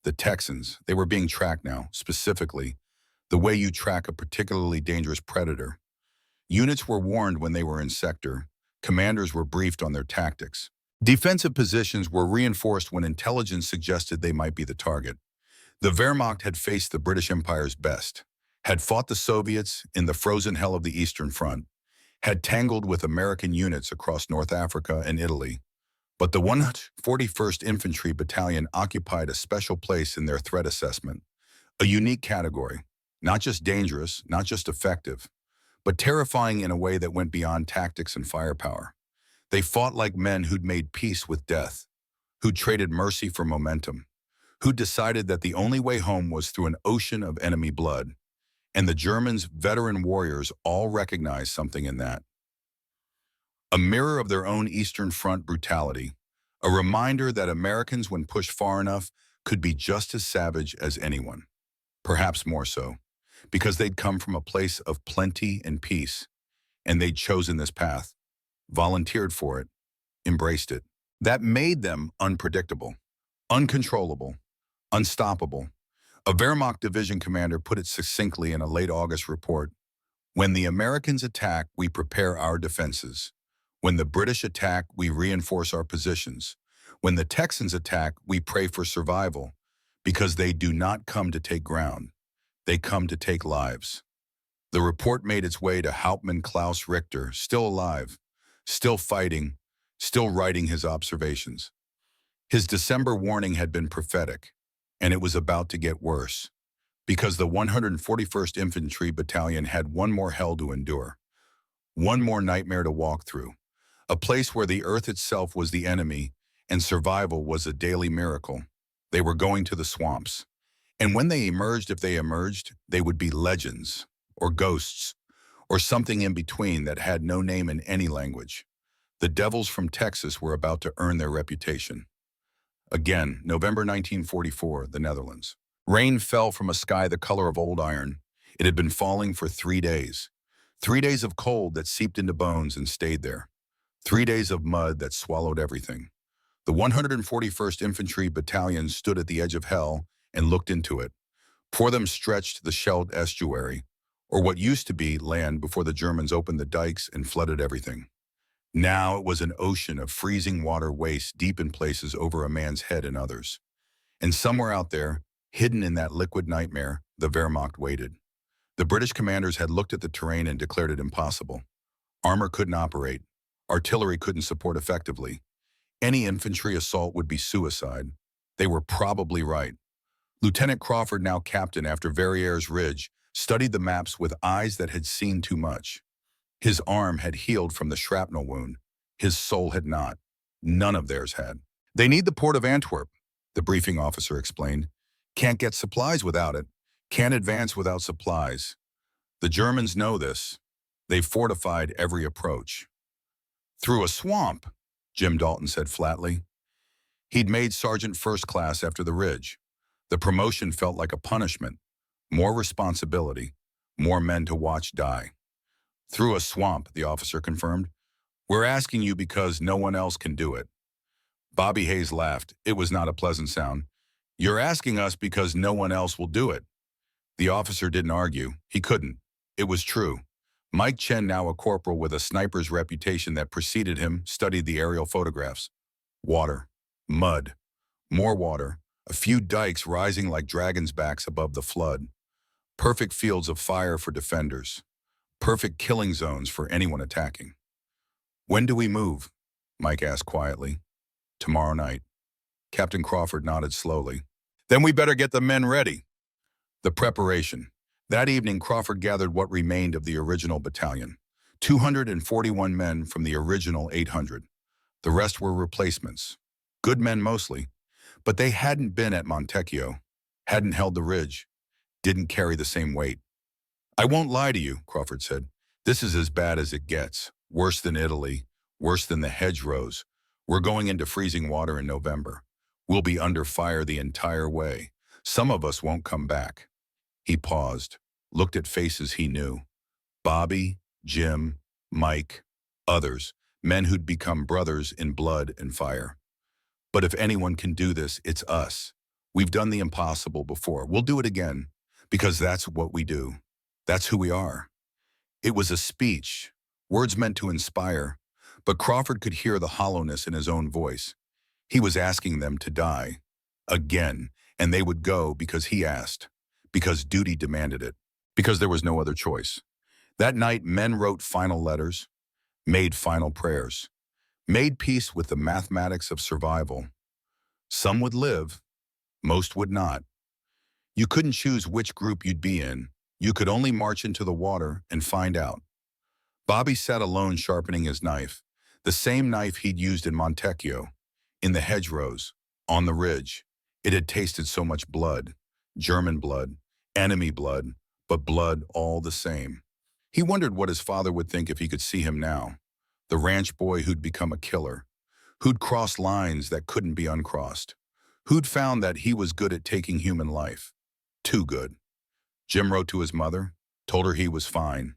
the Texans, they were being tracked now, specifically, the way you track a particularly dangerous predator. Units were warned when they were in sector. Commanders were briefed on their tactics. Defensive positions were reinforced when intelligence suggested they might be the target. The Wehrmacht had faced the British Empire's best, had fought the Soviets in the frozen hell of the Eastern Front, had tangled with American units across North Africa and Italy. But the 141st Infantry Battalion occupied a special place in their threat assessment, a unique category, not just dangerous, not just effective, but terrifying in a way that went beyond tactics and firepower. They fought like men who'd made peace with death, who'd traded mercy for momentum, who'd decided that the only way home was through an ocean of enemy blood. And the Germans' veteran warriors all recognized something in that. A mirror of their own Eastern Front brutality, a reminder that Americans, when pushed far enough, could be just as savage as anyone. Perhaps more so, because they'd come from a place of plenty and peace, and they'd chosen this path, volunteered for it, embraced it. That made them unpredictable, uncontrollable, unstoppable. A Wehrmacht division commander put it succinctly in a late August report: "When the Americans attack, we prepare our defenses. When the British attack, we reinforce our positions. When the Texans attack, we pray for survival because they do not come to take ground. They come to take lives. The report made its way to Hauptmann Klaus Richter, still alive, still fighting, still writing his observations. His December warning had been prophetic, and it was about to get worse, because the 141st Infantry Battalion had one more hell to endure, one more nightmare to walk through, a place where the earth itself was the enemy and survival was a daily miracle. They were going to the swamps. And when they emerged, if they emerged, they would be legends, or ghosts, or something in between that had no name in any language. The devils from Texas were about to earn their reputation. Again, November 1944, the Netherlands. Rain fell from a sky the color of old iron. It had been falling for 3 days. 3 days of cold that seeped into bones and stayed there. 3 days of mud that swallowed everything. The 141st Infantry Battalion stood at the edge of hell and looked into it. For them stretched the shelled estuary, or what used to be land before the Germans opened the dikes and flooded everything. Now it was an ocean of freezing water waist deep in places over a man's head and others. And somewhere out there, hidden in that liquid nightmare, the Wehrmacht waited. The British commanders had looked at the terrain and declared it impossible. Armor couldn't operate. Artillery couldn't support effectively. Any infantry assault would be suicide. They were probably right. Lieutenant Crawford, now captain after Verrières Ridge, studied the maps with eyes that had seen too much. His arm had healed from the shrapnel wound. His soul had not. None of theirs had. They need the port of Antwerp, the briefing officer explained. Can't get supplies without it. Can't advance without supplies. The Germans know this. They've fortified every approach. Through a swamp, Jim Dalton said flatly. He'd made sergeant first class after the Ridge. The promotion felt like a punishment. More responsibility. More men to watch die. Through a swamp, the officer confirmed. We're asking you because no one else can do it. Bobby Hayes laughed. It was not a pleasant sound. You're asking us because no one else will do it. The officer didn't argue. He couldn't. It was true. Mike Chen, now a corporal with a sniper's reputation that preceded him, studied the aerial photographs. Water. Mud. More water. A few dikes rising like dragons' backs above the flood. Perfect fields of fire for defenders. Perfect killing zones for anyone attacking. When do we move? Mike asked quietly. Tomorrow night. Captain Crawford nodded slowly. Then we better get the men ready. The preparation. That evening, Crawford gathered what remained of the original battalion. 241 men from the original 800. The rest were replacements. Good men mostly. But they hadn't been at Montecchio, hadn't held the ridge, didn't carry the same weight. I won't lie to you, Crawford said. This is as bad as it gets. Worse than Italy, worse than the hedgerows. We're going into freezing water in November. We'll be under fire the entire way. Some of us won't come back. He paused, looked at faces he knew. Bobby, Jim, Mike, others, men who'd become brothers in blood and fire. But if anyone can do this, it's us. We've done the impossible before. We'll do it again, because that's what we do. That's who we are. It was a speech, words meant to inspire, but Crawford could hear the hollowness in his own voice. He was asking them to die, again, and they would go because he asked, because duty demanded it, because there was no other choice. That night, men wrote final letters, made final prayers, made peace with the mathematics of survival. Some would live, most would not. You couldn't choose which group you'd be in. You could only march into the water and find out. Bobby sat alone sharpening his knife, the same knife he'd used in Montecchio, in the hedgerows, on the ridge. It had tasted so much blood, German blood, enemy blood, but blood all the same. He wondered what his father would think if he could see him now, the ranch boy who'd become a killer, who'd crossed lines that couldn't be uncrossed, who'd found that he was good at taking human life. Too good. Jim wrote to his mother, told her he was fine,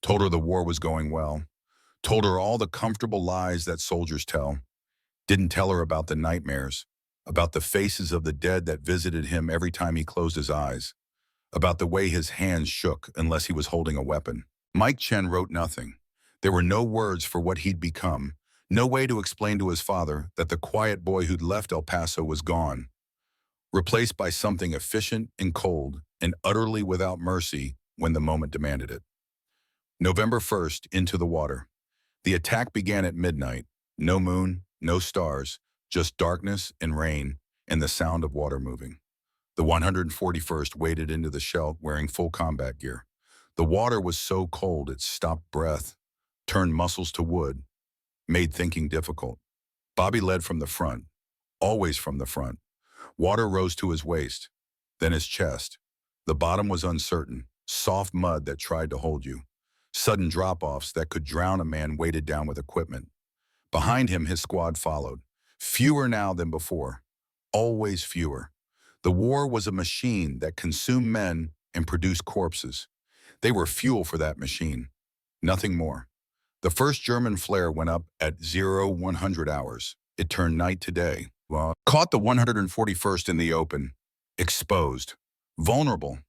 told her the war was going well, told her all the comfortable lies that soldiers tell, didn't tell her about the nightmares, about the faces of the dead that visited him every time he closed his eyes, about the way his hands shook unless he was holding a weapon. Mike Chen wrote nothing. There were no words for what he'd become, No way to explain to his father that the quiet boy who'd left El Paso was gone, replaced by something efficient and cold and utterly without mercy when the moment demanded it. November 1st, into the water. The attack began at midnight. No moon, no stars, just darkness and rain and the sound of water moving. The 141st waded into the Scheldt wearing full combat gear. The water was so cold it stopped breath, turned muscles to wood, made thinking difficult. Bobby led from the front, always from the front. Water rose to his waist, then his chest. The bottom was uncertain, soft mud that tried to hold you. Sudden drop-offs that could drown a man weighted down with equipment. Behind him, his squad followed. Fewer now than before. Always fewer. The war was a machine that consumed men and produced corpses. They were fuel for that machine. Nothing more. The first German flare went up at 0100 hours. It turned night to day. Caught the 141st in the open. Exposed. Vulnerable.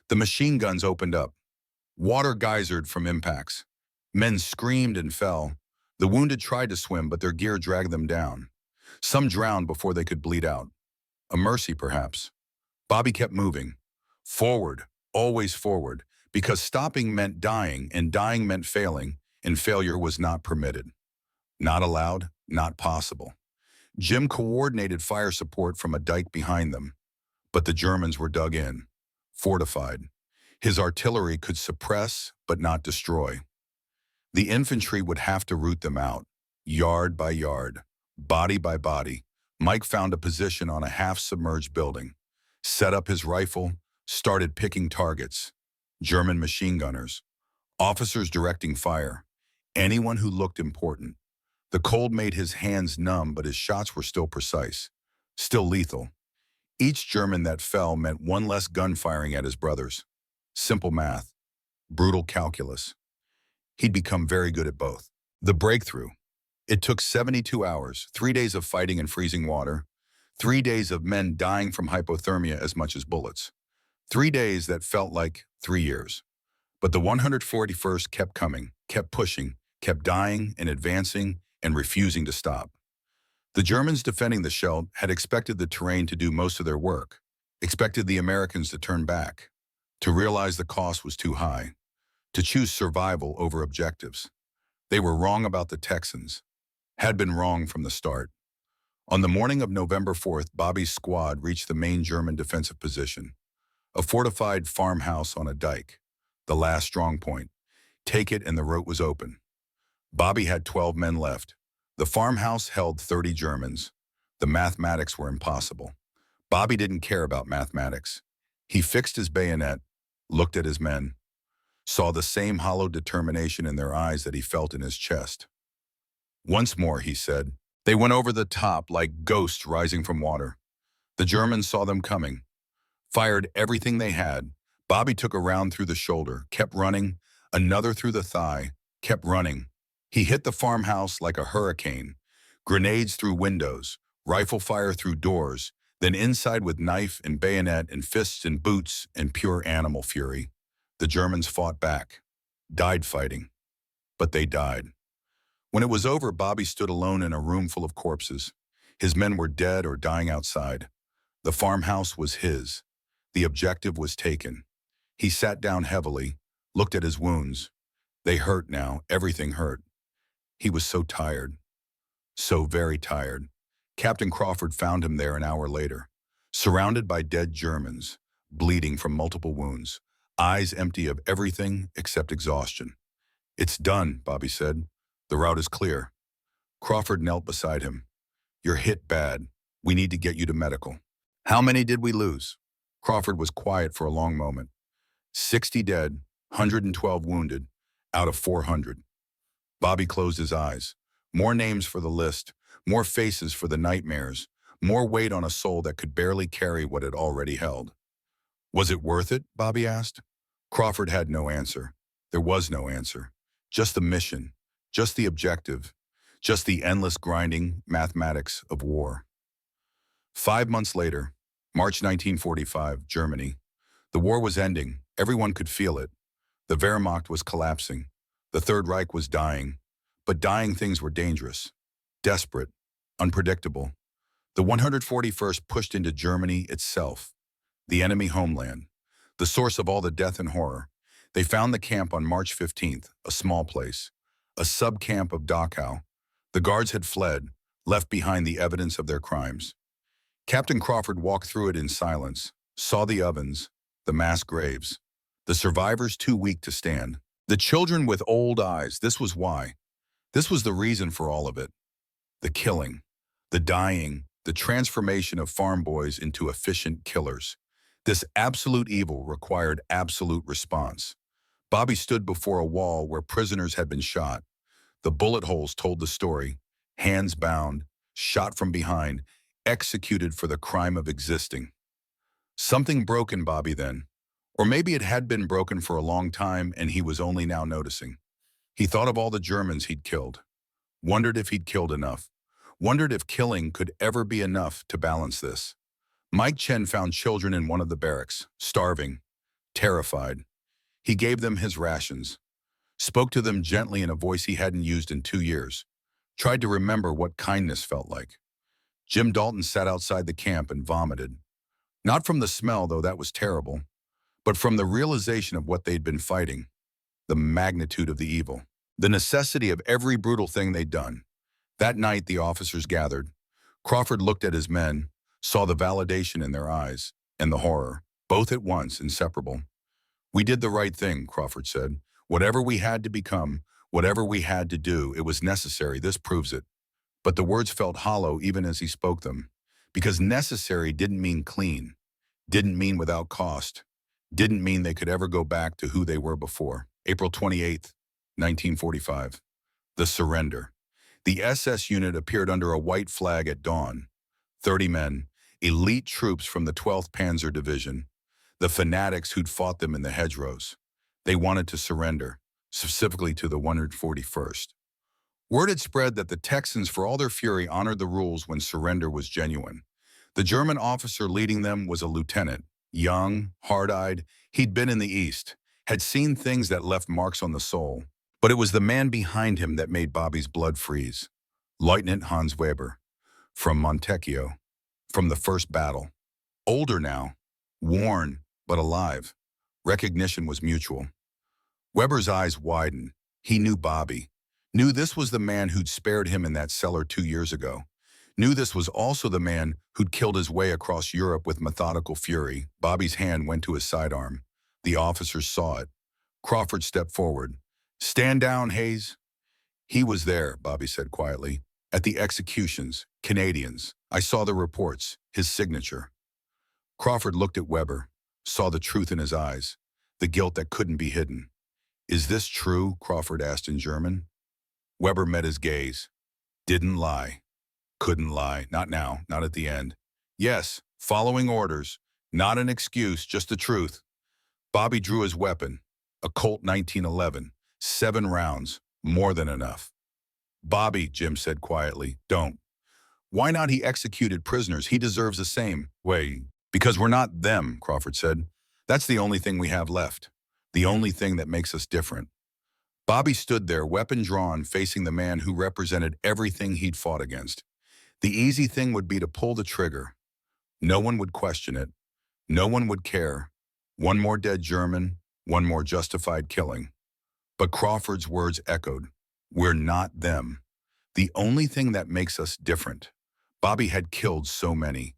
The machine guns opened up. Water geysered from impacts. Men screamed and fell. The wounded tried to swim, but their gear dragged them down. Some drowned before they could bleed out. A mercy, perhaps. Bobby kept moving. Forward, always forward, because stopping meant dying, and dying meant failing, and failure was not permitted. Not allowed, not possible. Jim coordinated fire support from a dike behind them, but the Germans were dug in, fortified. His artillery could suppress, but not destroy. The infantry would have to root them out, yard by yard, body by body. Mike found a position on a half-submerged building, set up his rifle, started picking targets. German machine gunners, officers directing fire, anyone who looked important. The cold made his hands numb, but his shots were still precise, still lethal. Each German that fell meant one less gun firing at his brothers. Simple math, brutal calculus. He'd become very good at both. The breakthrough. It took 72 hours, 3 days of fighting in freezing water, 3 days of men dying from hypothermia as much as bullets. 3 days that felt like 3 years. But the 141st kept coming, kept pushing, kept dying and advancing and refusing to stop. The Germans defending the Scheldt had expected the terrain to do most of their work, expected the Americans to turn back, to realize the cost was too high, to choose survival over objectives. They were wrong about the Texans, had been wrong from the start. On the morning of November 4th, Bobby's squad reached the main German defensive position, a fortified farmhouse on a dike, the last strong point. Take it and the road was open. Bobby had 12 men left. The farmhouse held 30 Germans. The mathematics were impossible. Bobby didn't care about mathematics. He fixed his bayonet, looked at his men, saw the same hollow determination in their eyes that he felt in his chest. Once more, he said. They went over the top like ghosts rising from water. The Germans saw them coming, fired everything they had. Bobby took a round through the shoulder, kept running, another through the thigh, kept running. He hit the farmhouse like a hurricane, grenades through windows, rifle fire through doors, then inside with knife and bayonet and fists and boots and pure animal fury. The Germans fought back, died fighting, but they died. When it was over, Bobby stood alone in a room full of corpses. His men were dead or dying outside. The farmhouse was his. The objective was taken. He sat down heavily, looked at his wounds. They hurt now, everything hurt. He was so tired, so very tired. Captain Crawford found him there an hour later, surrounded by dead Germans, bleeding from multiple wounds, eyes empty of everything except exhaustion. It's done, Bobby said. The route is clear. Crawford knelt beside him. You're hit bad. We need to get you to medical. How many did we lose? Crawford was quiet for a long moment. 60 dead, 112 wounded, out of 400. Bobby closed his eyes. More names for the list, more faces for the nightmares, more weight on a soul that could barely carry what it already held. Was it worth it? Bobby asked. Crawford had no answer. There was no answer. Just the mission, just the objective, just the endless grinding mathematics of war. 5 months later, March 1945, Germany. The war was ending. Everyone could feel it. The Wehrmacht was collapsing. The Third Reich was dying. But dying things were dangerous. desperate, unpredictable. The 141st pushed into Germany itself, the enemy homeland, the source of all the death and horror. They found the camp on March 15th, a small place, a sub-camp of Dachau. The guards had fled, left behind the evidence of their crimes. Captain Crawford walked through it in silence, saw the ovens, the mass graves, the survivors too weak to stand, the children with old eyes. This was why. This was the reason for all of it. The killing, the dying, the transformation of farm boys into efficient killers. This absolute evil required absolute response. Bobby stood before a wall where prisoners had been shot. The bullet holes told the story. Hands bound, shot from behind, executed for the crime of existing. Something broke in Bobby then. Or maybe it had been broken for a long time and he was only now noticing. He thought of all the Germans he'd killed. Wondered if he'd killed enough. Wondered if killing could ever be enough to balance this. Mike Chen found children in one of the barracks, starving, terrified. He gave them his rations, spoke to them gently in a voice he hadn't used in 2 years, tried to remember what kindness felt like. Jim Dalton sat outside the camp and vomited. Not from the smell, though that was terrible, but from the realization of what they'd been fighting, the magnitude of the evil, the necessity of every brutal thing they'd done. That night, the officers gathered. Crawford looked at his men, saw the validation in their eyes, and the horror, both at once, inseparable. "We did the right thing," Crawford said. "Whatever we had to become, whatever we had to do, it was necessary. This proves it." But the words felt hollow even as he spoke them, because necessary didn't mean clean, didn't mean without cost, didn't mean they could ever go back to who they were before. April 28th, 1945. The surrender. The SS unit appeared under a white flag at dawn. 30 men, elite troops from the 12th Panzer Division, the fanatics who'd fought them in the hedgerows. They wanted to surrender, specifically to the 141st. Word had spread that the Texans, for all their fury, honored the rules when surrender was genuine. The German officer leading them was a lieutenant, young, hard-eyed. He'd been in the East, had seen things that left marks on the soul. But it was the man behind him that made Bobby's blood freeze. Lieutenant Hans Weber, from Montecchio, from the first battle. Older now, worn, but alive. Recognition was mutual. Weber's eyes widened. He knew Bobby. Knew this was the man who'd spared him in that cellar 2 years ago. Knew this was also the man who'd killed his way across Europe with methodical fury. Bobby's hand went to his sidearm. The officers saw it. Crawford stepped forward. "Stand down, Hayes." "He was there," Bobby said quietly. "At the executions, Canadians. I saw the reports, his signature." Crawford looked at Weber, saw the truth in his eyes, the guilt that couldn't be hidden. "Is this true?" Crawford asked in German. Weber met his gaze. "Didn't lie. Couldn't lie. Not now, not at the end. Yes, following orders. Not an excuse, just the truth." Bobby drew his weapon, a Colt 1911, 7 rounds, more than enough. "Bobby," Jim said quietly, "don't. Why not? He executed prisoners. He deserves the same way." "Because we're not them," Crawford said. "That's the only thing we have left. The only thing that makes us different." Bobby stood there, weapon drawn, facing the man who represented everything he'd fought against. The easy thing would be to pull the trigger. No one would question it. No one would care. One more dead German, one more justified killing. But Crawford's words echoed. "We're not them. The only thing that makes us different." Bobby had killed so many,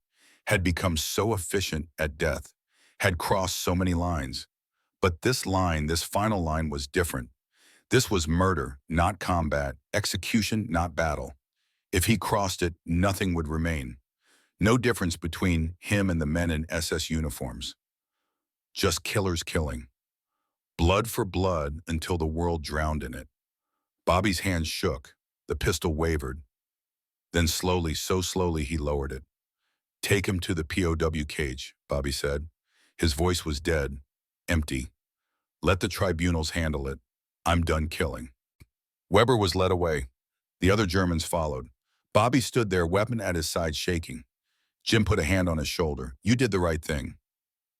had become so efficient at death, had crossed so many lines. But this line, this final line, was different. This was murder, not combat, execution, not battle. If he crossed it, nothing would remain. No difference between him and the men in SS uniforms. Just killers killing. Blood for blood until the world drowned in it. Bobby's hands shook. The pistol wavered. Then slowly, so slowly, he lowered it. "Take him to the POW cage," Bobby said. His voice was dead, empty. "Let the tribunals handle it. I'm done killing." Weber was led away. The other Germans followed. Bobby stood there, weapon at his side, shaking. Jim put a hand on his shoulder. "You did the right thing."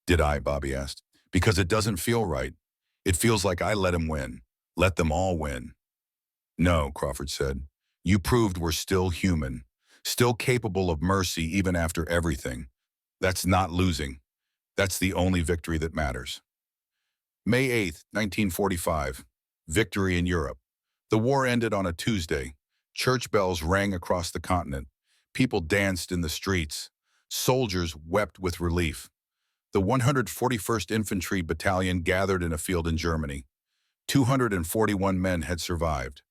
"Did I?" Bobby asked. "Because it doesn't feel right. It feels like I let him win. Let them all win." "No," Crawford said. You proved we're still human, still capable of mercy even after everything. That's not losing. That's the only victory that matters. May 8th, 1945. Victory in Europe. The war ended on a Tuesday. Church bells rang across the continent. People danced in the streets. Soldiers wept with relief. The 141st Infantry Battalion gathered in a field in Germany. 241 men had survived.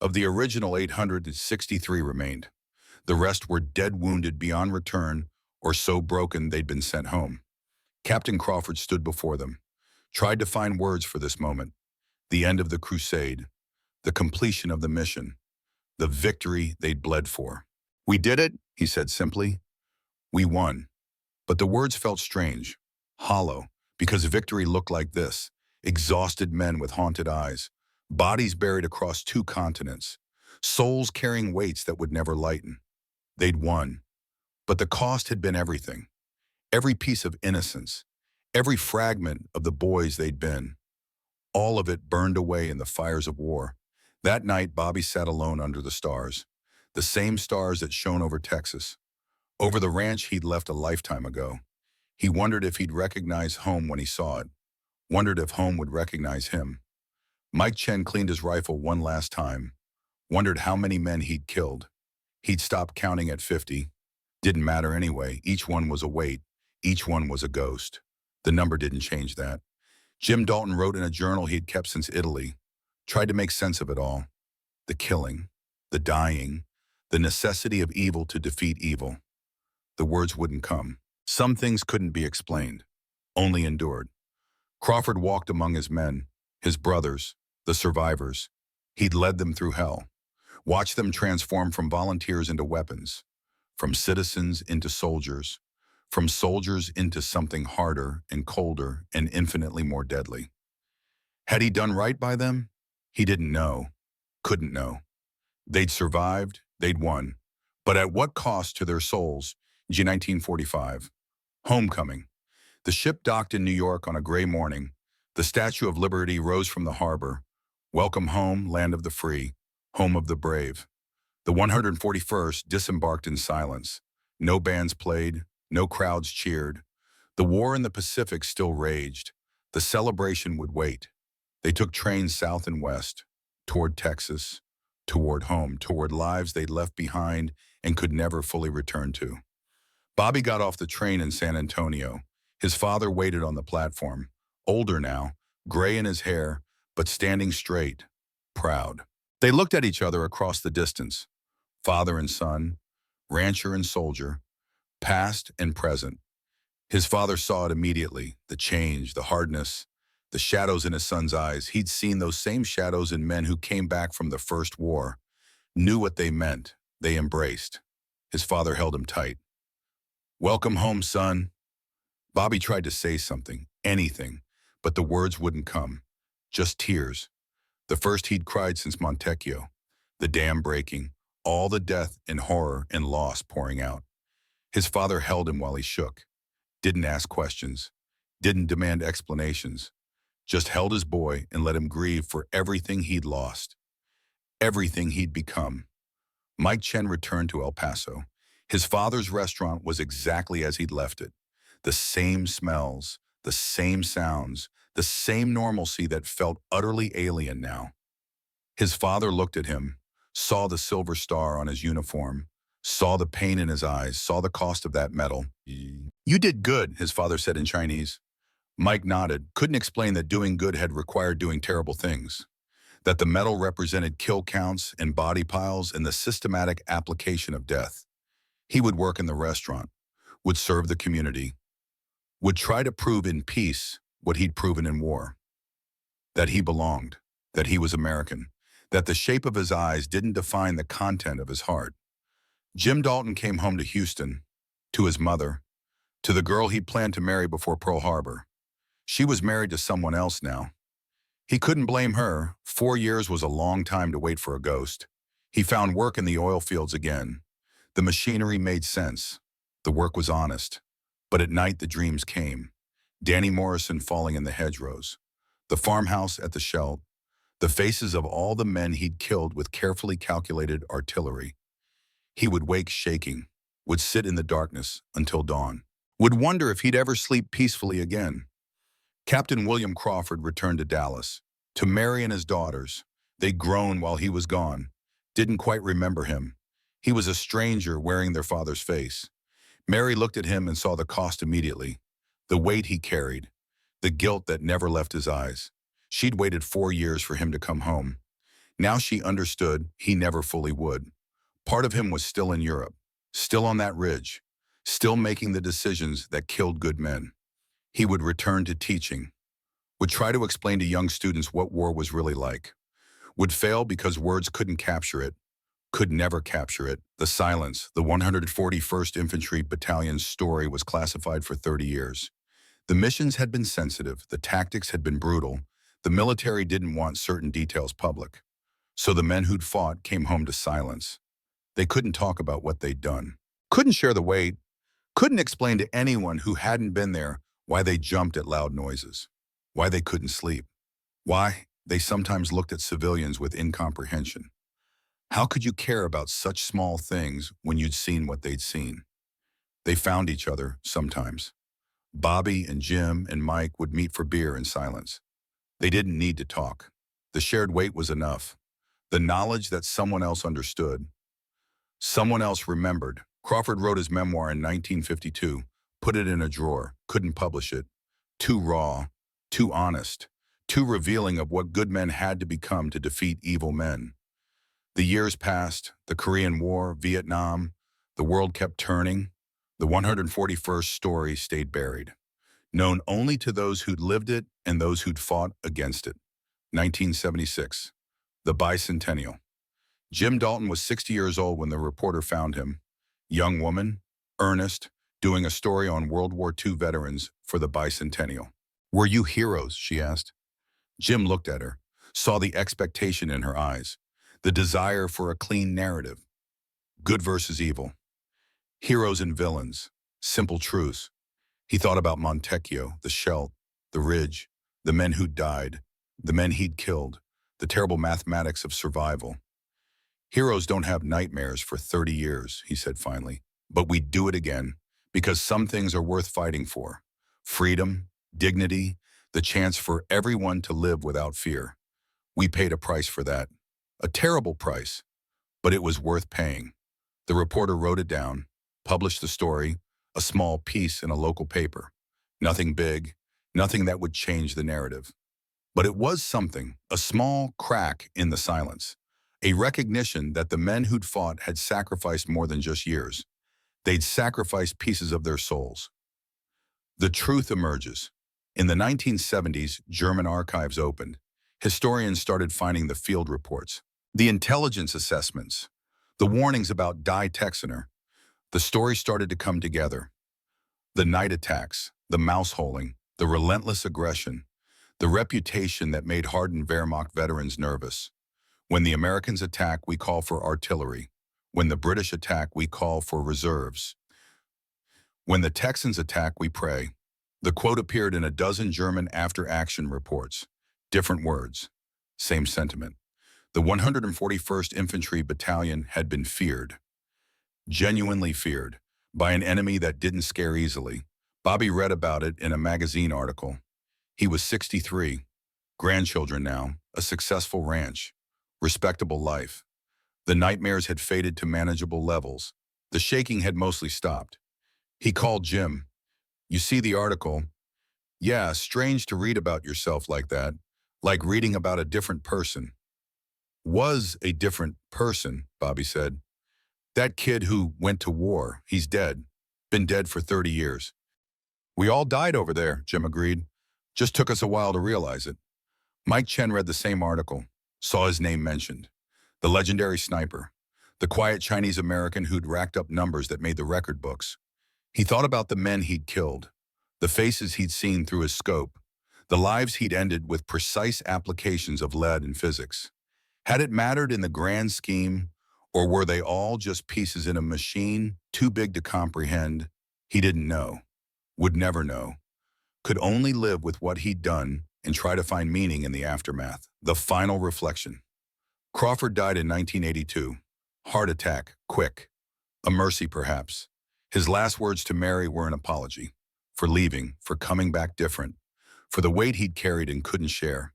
Of the original 863 remained. The rest were dead wounded beyond return or so broken they'd been sent home. Captain Crawford stood before them, tried to find words for this moment. The end of the crusade, the completion of the mission, the victory they'd bled for. We did it, he said simply. We won. But the words felt strange, hollow, because victory looked like this: exhausted men with haunted eyes, bodies buried across 2 continents, souls carrying weights that would never lighten. They'd won, but the cost had been everything. Every piece of innocence, every fragment of the boys they'd been. All of it burned away in the fires of war. That night, Bobby sat alone under the stars, the same stars that shone over Texas, over the ranch he'd left a lifetime ago. He wondered if he'd recognize home when he saw it, wondered if home would recognize him. Mike Chen cleaned his rifle one last time, wondered how many men he'd killed. He'd stopped counting at 50. Didn't matter anyway. Each one was a weight. Each one was a ghost. The number didn't change that. Jim Dalton wrote in a journal he'd kept since Italy, tried to make sense of it all. The killing, the dying, the necessity of evil to defeat evil. The words wouldn't come. Some things couldn't be explained, only endured. Crawford walked among his men, his brothers, the survivors. He'd led them through hell, watched them transform from volunteers into weapons, from citizens into soldiers, from soldiers into something harder and colder and infinitely more deadly. Had he done right by them? He didn't know, couldn't know. They'd survived, they'd won. But at what cost to their souls? 1945. Homecoming. The ship docked in New York on a gray morning. The Statue of Liberty rose from the harbor. Welcome home, land of the free, home of the brave. The 141st disembarked in silence. No bands played, no crowds cheered. The war in the Pacific still raged. The celebration would wait. They took trains south and west, toward Texas, toward home, toward lives they'd left behind and could never fully return to. Bobby got off the train in San Antonio. His father waited on the platform, older now, gray in his hair, but standing straight, proud. They looked at each other across the distance, father and son, rancher and soldier, past and present. His father saw it immediately, the change, the hardness, the shadows in his son's eyes. He'd seen those same shadows in men who came back from the first war, knew what they meant, they embraced. His father held him tight. Welcome home, son. Bobby tried to say something, anything, but the words wouldn't come, just tears. The first he'd cried since Montecchio, the dam breaking, all the death and horror and loss pouring out. His father held him while he shook, didn't ask questions, didn't demand explanations, just held his boy and let him grieve for everything he'd lost, everything he'd become. Mike Chen returned to El Paso. His father's restaurant was exactly as he'd left it. The same smells, the same sounds, the same normalcy that felt utterly alien now. His father looked at him, saw the silver star on his uniform, saw the pain in his eyes, saw the cost of that medal. You did good, his father said in Chinese. Mike nodded, couldn't explain that doing good had required doing terrible things, that the medal represented kill counts and body piles and the systematic application of death. He would work in the restaurant, would serve the community, would try to prove in peace what he'd proven in war, that he belonged, that he was American, that the shape of his eyes didn't define the content of his heart. Jim Dalton came home to Houston, to his mother, to the girl he'd planned to marry before Pearl Harbor. She was married to someone else now. He couldn't blame her. 4 years was a long time to wait for a ghost. He found work in the oil fields again. The machinery made sense. The work was honest. But at night the dreams came. Danny Morrison falling in the hedgerows. The farmhouse at the Scheldt. The faces of all the men he'd killed with carefully calculated artillery. He would wake shaking, would sit in the darkness until dawn, would wonder if he'd ever sleep peacefully again. Captain William Crawford returned to Dallas, to Mary and his daughters. They'd grown while he was gone, didn't quite remember him. He was a stranger wearing their father's face. Mary looked at him and saw the cost immediately, the weight he carried, the guilt that never left his eyes. She'd waited 4 years for him to come home. Now she understood he never fully would. Part of him was still in Europe, still on that ridge, still making the decisions that killed good men. He would return to teaching, would try to explain to young students what war was really like, would fail because words couldn't capture it, could never capture it. The silence, the 141st Infantry Battalion's story was classified for 30 years. The missions had been sensitive, the tactics had been brutal, the military didn't want certain details public. So the men who'd fought came home to silence. They couldn't talk about what they'd done, couldn't share the weight, couldn't explain to anyone who hadn't been there why they jumped at loud noises, why they couldn't sleep, why they sometimes looked at civilians with incomprehension. How could you care about such small things when you'd seen what they'd seen? They found each other sometimes. Bobby and Jim and Mike would meet for beer in silence. They didn't need to talk. The shared weight was enough. The knowledge that someone else understood, someone else remembered. Crawford wrote his memoir in 1952, put it in a drawer, couldn't publish it. Too raw, too honest, too revealing of what good men had to become to defeat evil men. The years passed, the Korean War, Vietnam, the world kept turning. The 141st story stayed buried, known only to those who'd lived it and those who'd fought against it. 1976, the bicentennial. Jim Dalton was 60 years old when the reporter found him. Young woman, earnest, doing a story on World War II veterans for the bicentennial. "Were you heroes?" she asked. Jim looked at her, saw the expectation in her eyes, the desire for a clean narrative. Good versus evil. Heroes and villains. Simple truths. He thought about Montecchio, the Scheldt, the Ridge, the men who'd died, the men he'd killed, the terrible mathematics of survival. "Heroes don't have nightmares for 30 years, he said finally, "but we do it again because some things are worth fighting for. Freedom, dignity, the chance for everyone to live without fear. We paid a price for that. A terrible price, but it was worth paying." The reporter wrote it down, published the story, a small piece in a local paper. Nothing big, nothing that would change the narrative. But it was something, a small crack in the silence, a recognition that the men who'd fought had sacrificed more than just years. They'd sacrificed pieces of their souls. The truth emerges. In the 1970s, German archives opened. Historians started finding the field reports, the intelligence assessments, the warnings about Die Texaner. The story started to come together. The night attacks, the mouse-holing, the relentless aggression, the reputation that made hardened Wehrmacht veterans nervous. When the Americans attack, we call for artillery. When the British attack, we call for reserves. When the Texans attack, we pray. The quote appeared in a dozen German after-action reports. Different words, same sentiment. The 141st Infantry Battalion had been feared. Genuinely feared, by an enemy that didn't scare easily. Bobby read about it in a magazine article. He was 63, grandchildren now, a successful ranch, respectable life. The nightmares had faded to manageable levels. The shaking had mostly stopped. He called Jim. "You see the article?" "Yeah, strange to read about yourself like that, like reading about a different person." "Was a different person," Bobby said. "That kid who went to war, he's dead. Been dead for 30 years. "We all died over there," Jim agreed. "Just took us a while to realize it." Mike Chen read the same article, saw his name mentioned. The legendary sniper, the quiet Chinese American who'd racked up numbers that made the record books. He thought about the men he'd killed, the faces he'd seen through his scope, the lives he'd ended with precise applications of lead and physics. Had it mattered in the grand scheme, or were they all just pieces in a machine too big to comprehend? He didn't know, would never know, could only live with what he'd done and try to find meaning in the aftermath. The final reflection. Crawford died in 1982. Heart attack, quick. A mercy, perhaps. His last words to Mary were an apology. For leaving, for coming back different, for the weight he'd carried and couldn't share.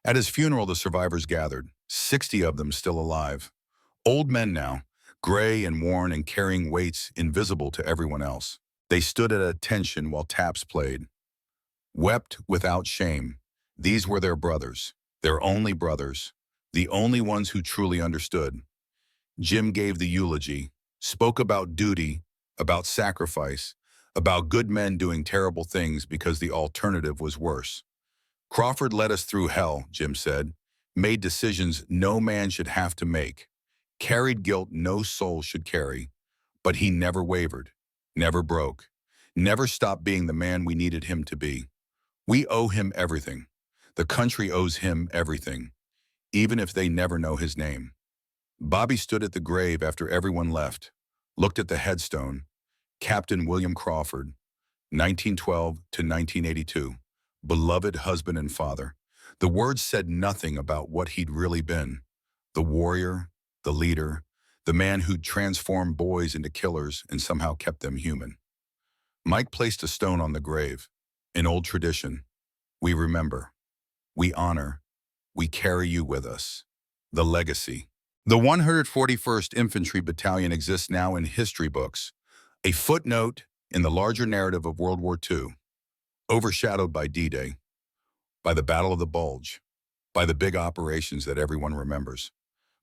At his funeral, the survivors gathered, 60 of them still alive. Old men now, gray and worn and carrying weights invisible to everyone else. They stood at attention while taps played. Wept without shame. These were their brothers, their only brothers, the only ones who truly understood. Jim gave the eulogy, spoke about duty, about sacrifice, about good men doing terrible things because the alternative was worse. Crawford led us through hell, Jim said, made decisions no man should have to make, carried guilt no soul should carry, but he never wavered, never broke, never stopped being the man we needed him to be. We owe him everything. The country owes him everything, even if they never know his name. Bobby stood at the grave after everyone left, looked at the headstone, Captain William Crawford, 1912 to 1982, beloved husband and father. The words said nothing about what he'd really been. The warrior, the leader, the man who'd transformed boys into killers and somehow kept them human. Mike placed a stone on the grave, an old tradition. We remember, we honor, we carry you with us. The legacy. The 141st Infantry Battalion exists now in history books, a footnote in the larger narrative of World War II, overshadowed by D-Day, by the Battle of the Bulge, by the big operations that everyone remembers.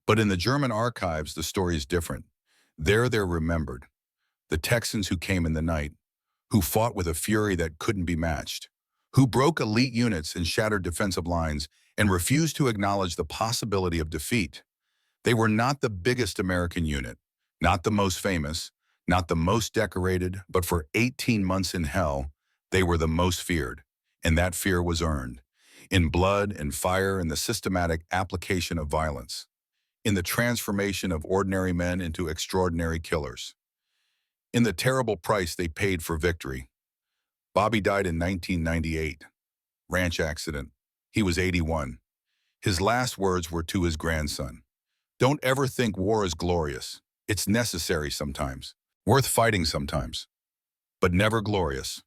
But in the German archives, the story is different. There they're remembered. The Texans who came in the night, who fought with a fury that couldn't be matched, who broke elite units and shattered defensive lines and refused to acknowledge the possibility of defeat. They were not the biggest American unit, not the most famous, not the most decorated, but for 18 months in hell, they were the most feared, and that fear was earned in blood and fire and the systematic application of violence, in the transformation of ordinary men into extraordinary killers, in the terrible price they paid for victory. Bobby died in 1998, ranch accident. He was 81. His last words were to his grandson. Don't ever think war is glorious. It's necessary sometimes, worth fighting sometimes, but never glorious.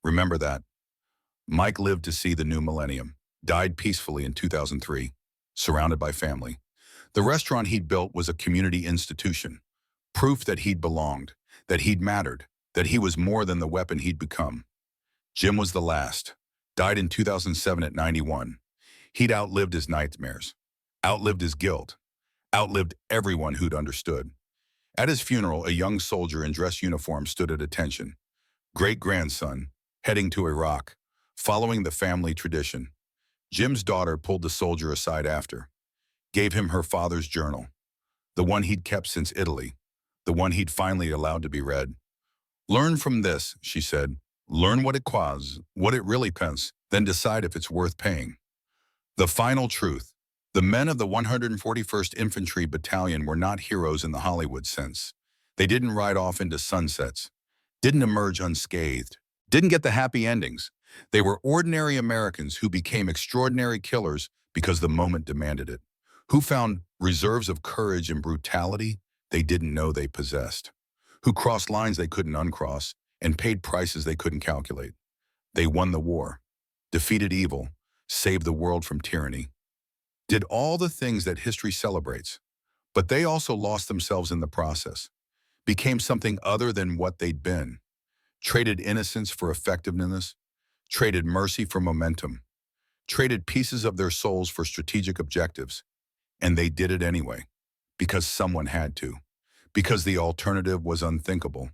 Remember that. Mike lived to see the new millennium, died peacefully in 2003, surrounded by family. The restaurant he'd built was a community institution, proof that he'd belonged, that he'd mattered, that he was more than the weapon he'd become. Jim was the last, died in 2007 at 91. He'd outlived his nightmares, outlived his guilt, outlived everyone who'd understood. At his funeral, a young soldier in dress uniform stood at attention. Great-grandson, heading to Iraq, following the family tradition. Jim's daughter pulled the soldier aside after, gave him her father's journal, the one he'd kept since Italy, the one he'd finally allowed to be read. Learn from this, she said. Learn what it costs, what it really costs, then decide if it's worth paying. The final truth. The men of the 141st Infantry Battalion were not heroes in the Hollywood sense. They didn't ride off into sunsets, didn't emerge unscathed, didn't get the happy endings. They were ordinary Americans who became extraordinary killers because the moment demanded it, who found reserves of courage and brutality they didn't know they possessed, who crossed lines they couldn't uncross and paid prices they couldn't calculate. They won the war, defeated evil, saved the world from tyranny, did all the things that history celebrates, but they also lost themselves in the process, became something other than what they'd been, traded innocence for effectiveness, traded mercy for momentum, traded pieces of their souls for strategic objectives, and they did it anyway, because someone had to, because the alternative was unthinkable,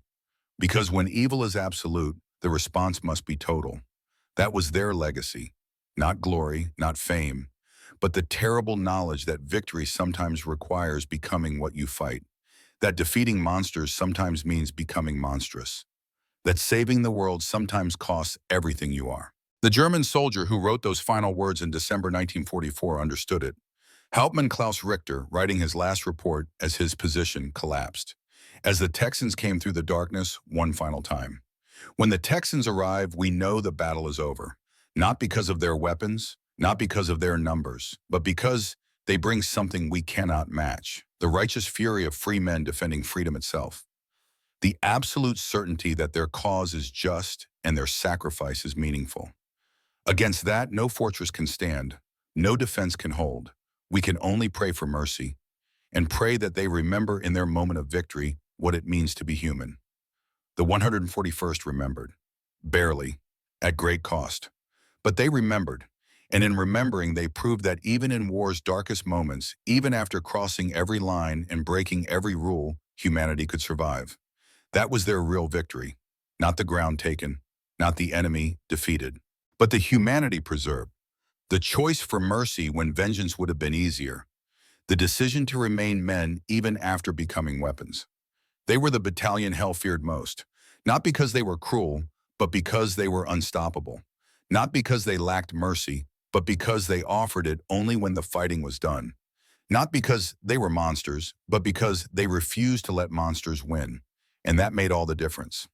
because when evil is absolute, the response must be total. That was their legacy, not glory, not fame, but the terrible knowledge that victory sometimes requires becoming what you fight, that defeating monsters sometimes means becoming monstrous, that saving the world sometimes costs everything you are. The German soldier who wrote those final words in December 1944 understood it. Hauptmann Klaus Richter, writing his last report as his position collapsed, as the Texans came through the darkness one final time. When the Texans arrive, we know the battle is over. Not because of their weapons, not because of their numbers, but because they bring something we cannot match: the righteous fury of free men defending freedom itself. The absolute certainty that their cause is just and their sacrifice is meaningful. Against that, no fortress can stand, no defense can hold. We can only pray for mercy and pray that they remember in their moment of victory what it means to be human. The 141st remembered, barely, at great cost. But they remembered, and in remembering they proved that even in war's darkest moments, even after crossing every line and breaking every rule, humanity could survive. That was their real victory, not the ground taken, not the enemy defeated, but the humanity preserved. The choice for mercy when vengeance would have been easier. The decision to remain men even after becoming weapons. They were the battalion hell feared most, not because they were cruel, but because they were unstoppable. Not because they lacked mercy, but because they offered it only when the fighting was done. Not because they were monsters, but because they refused to let monsters win. And that made all the difference.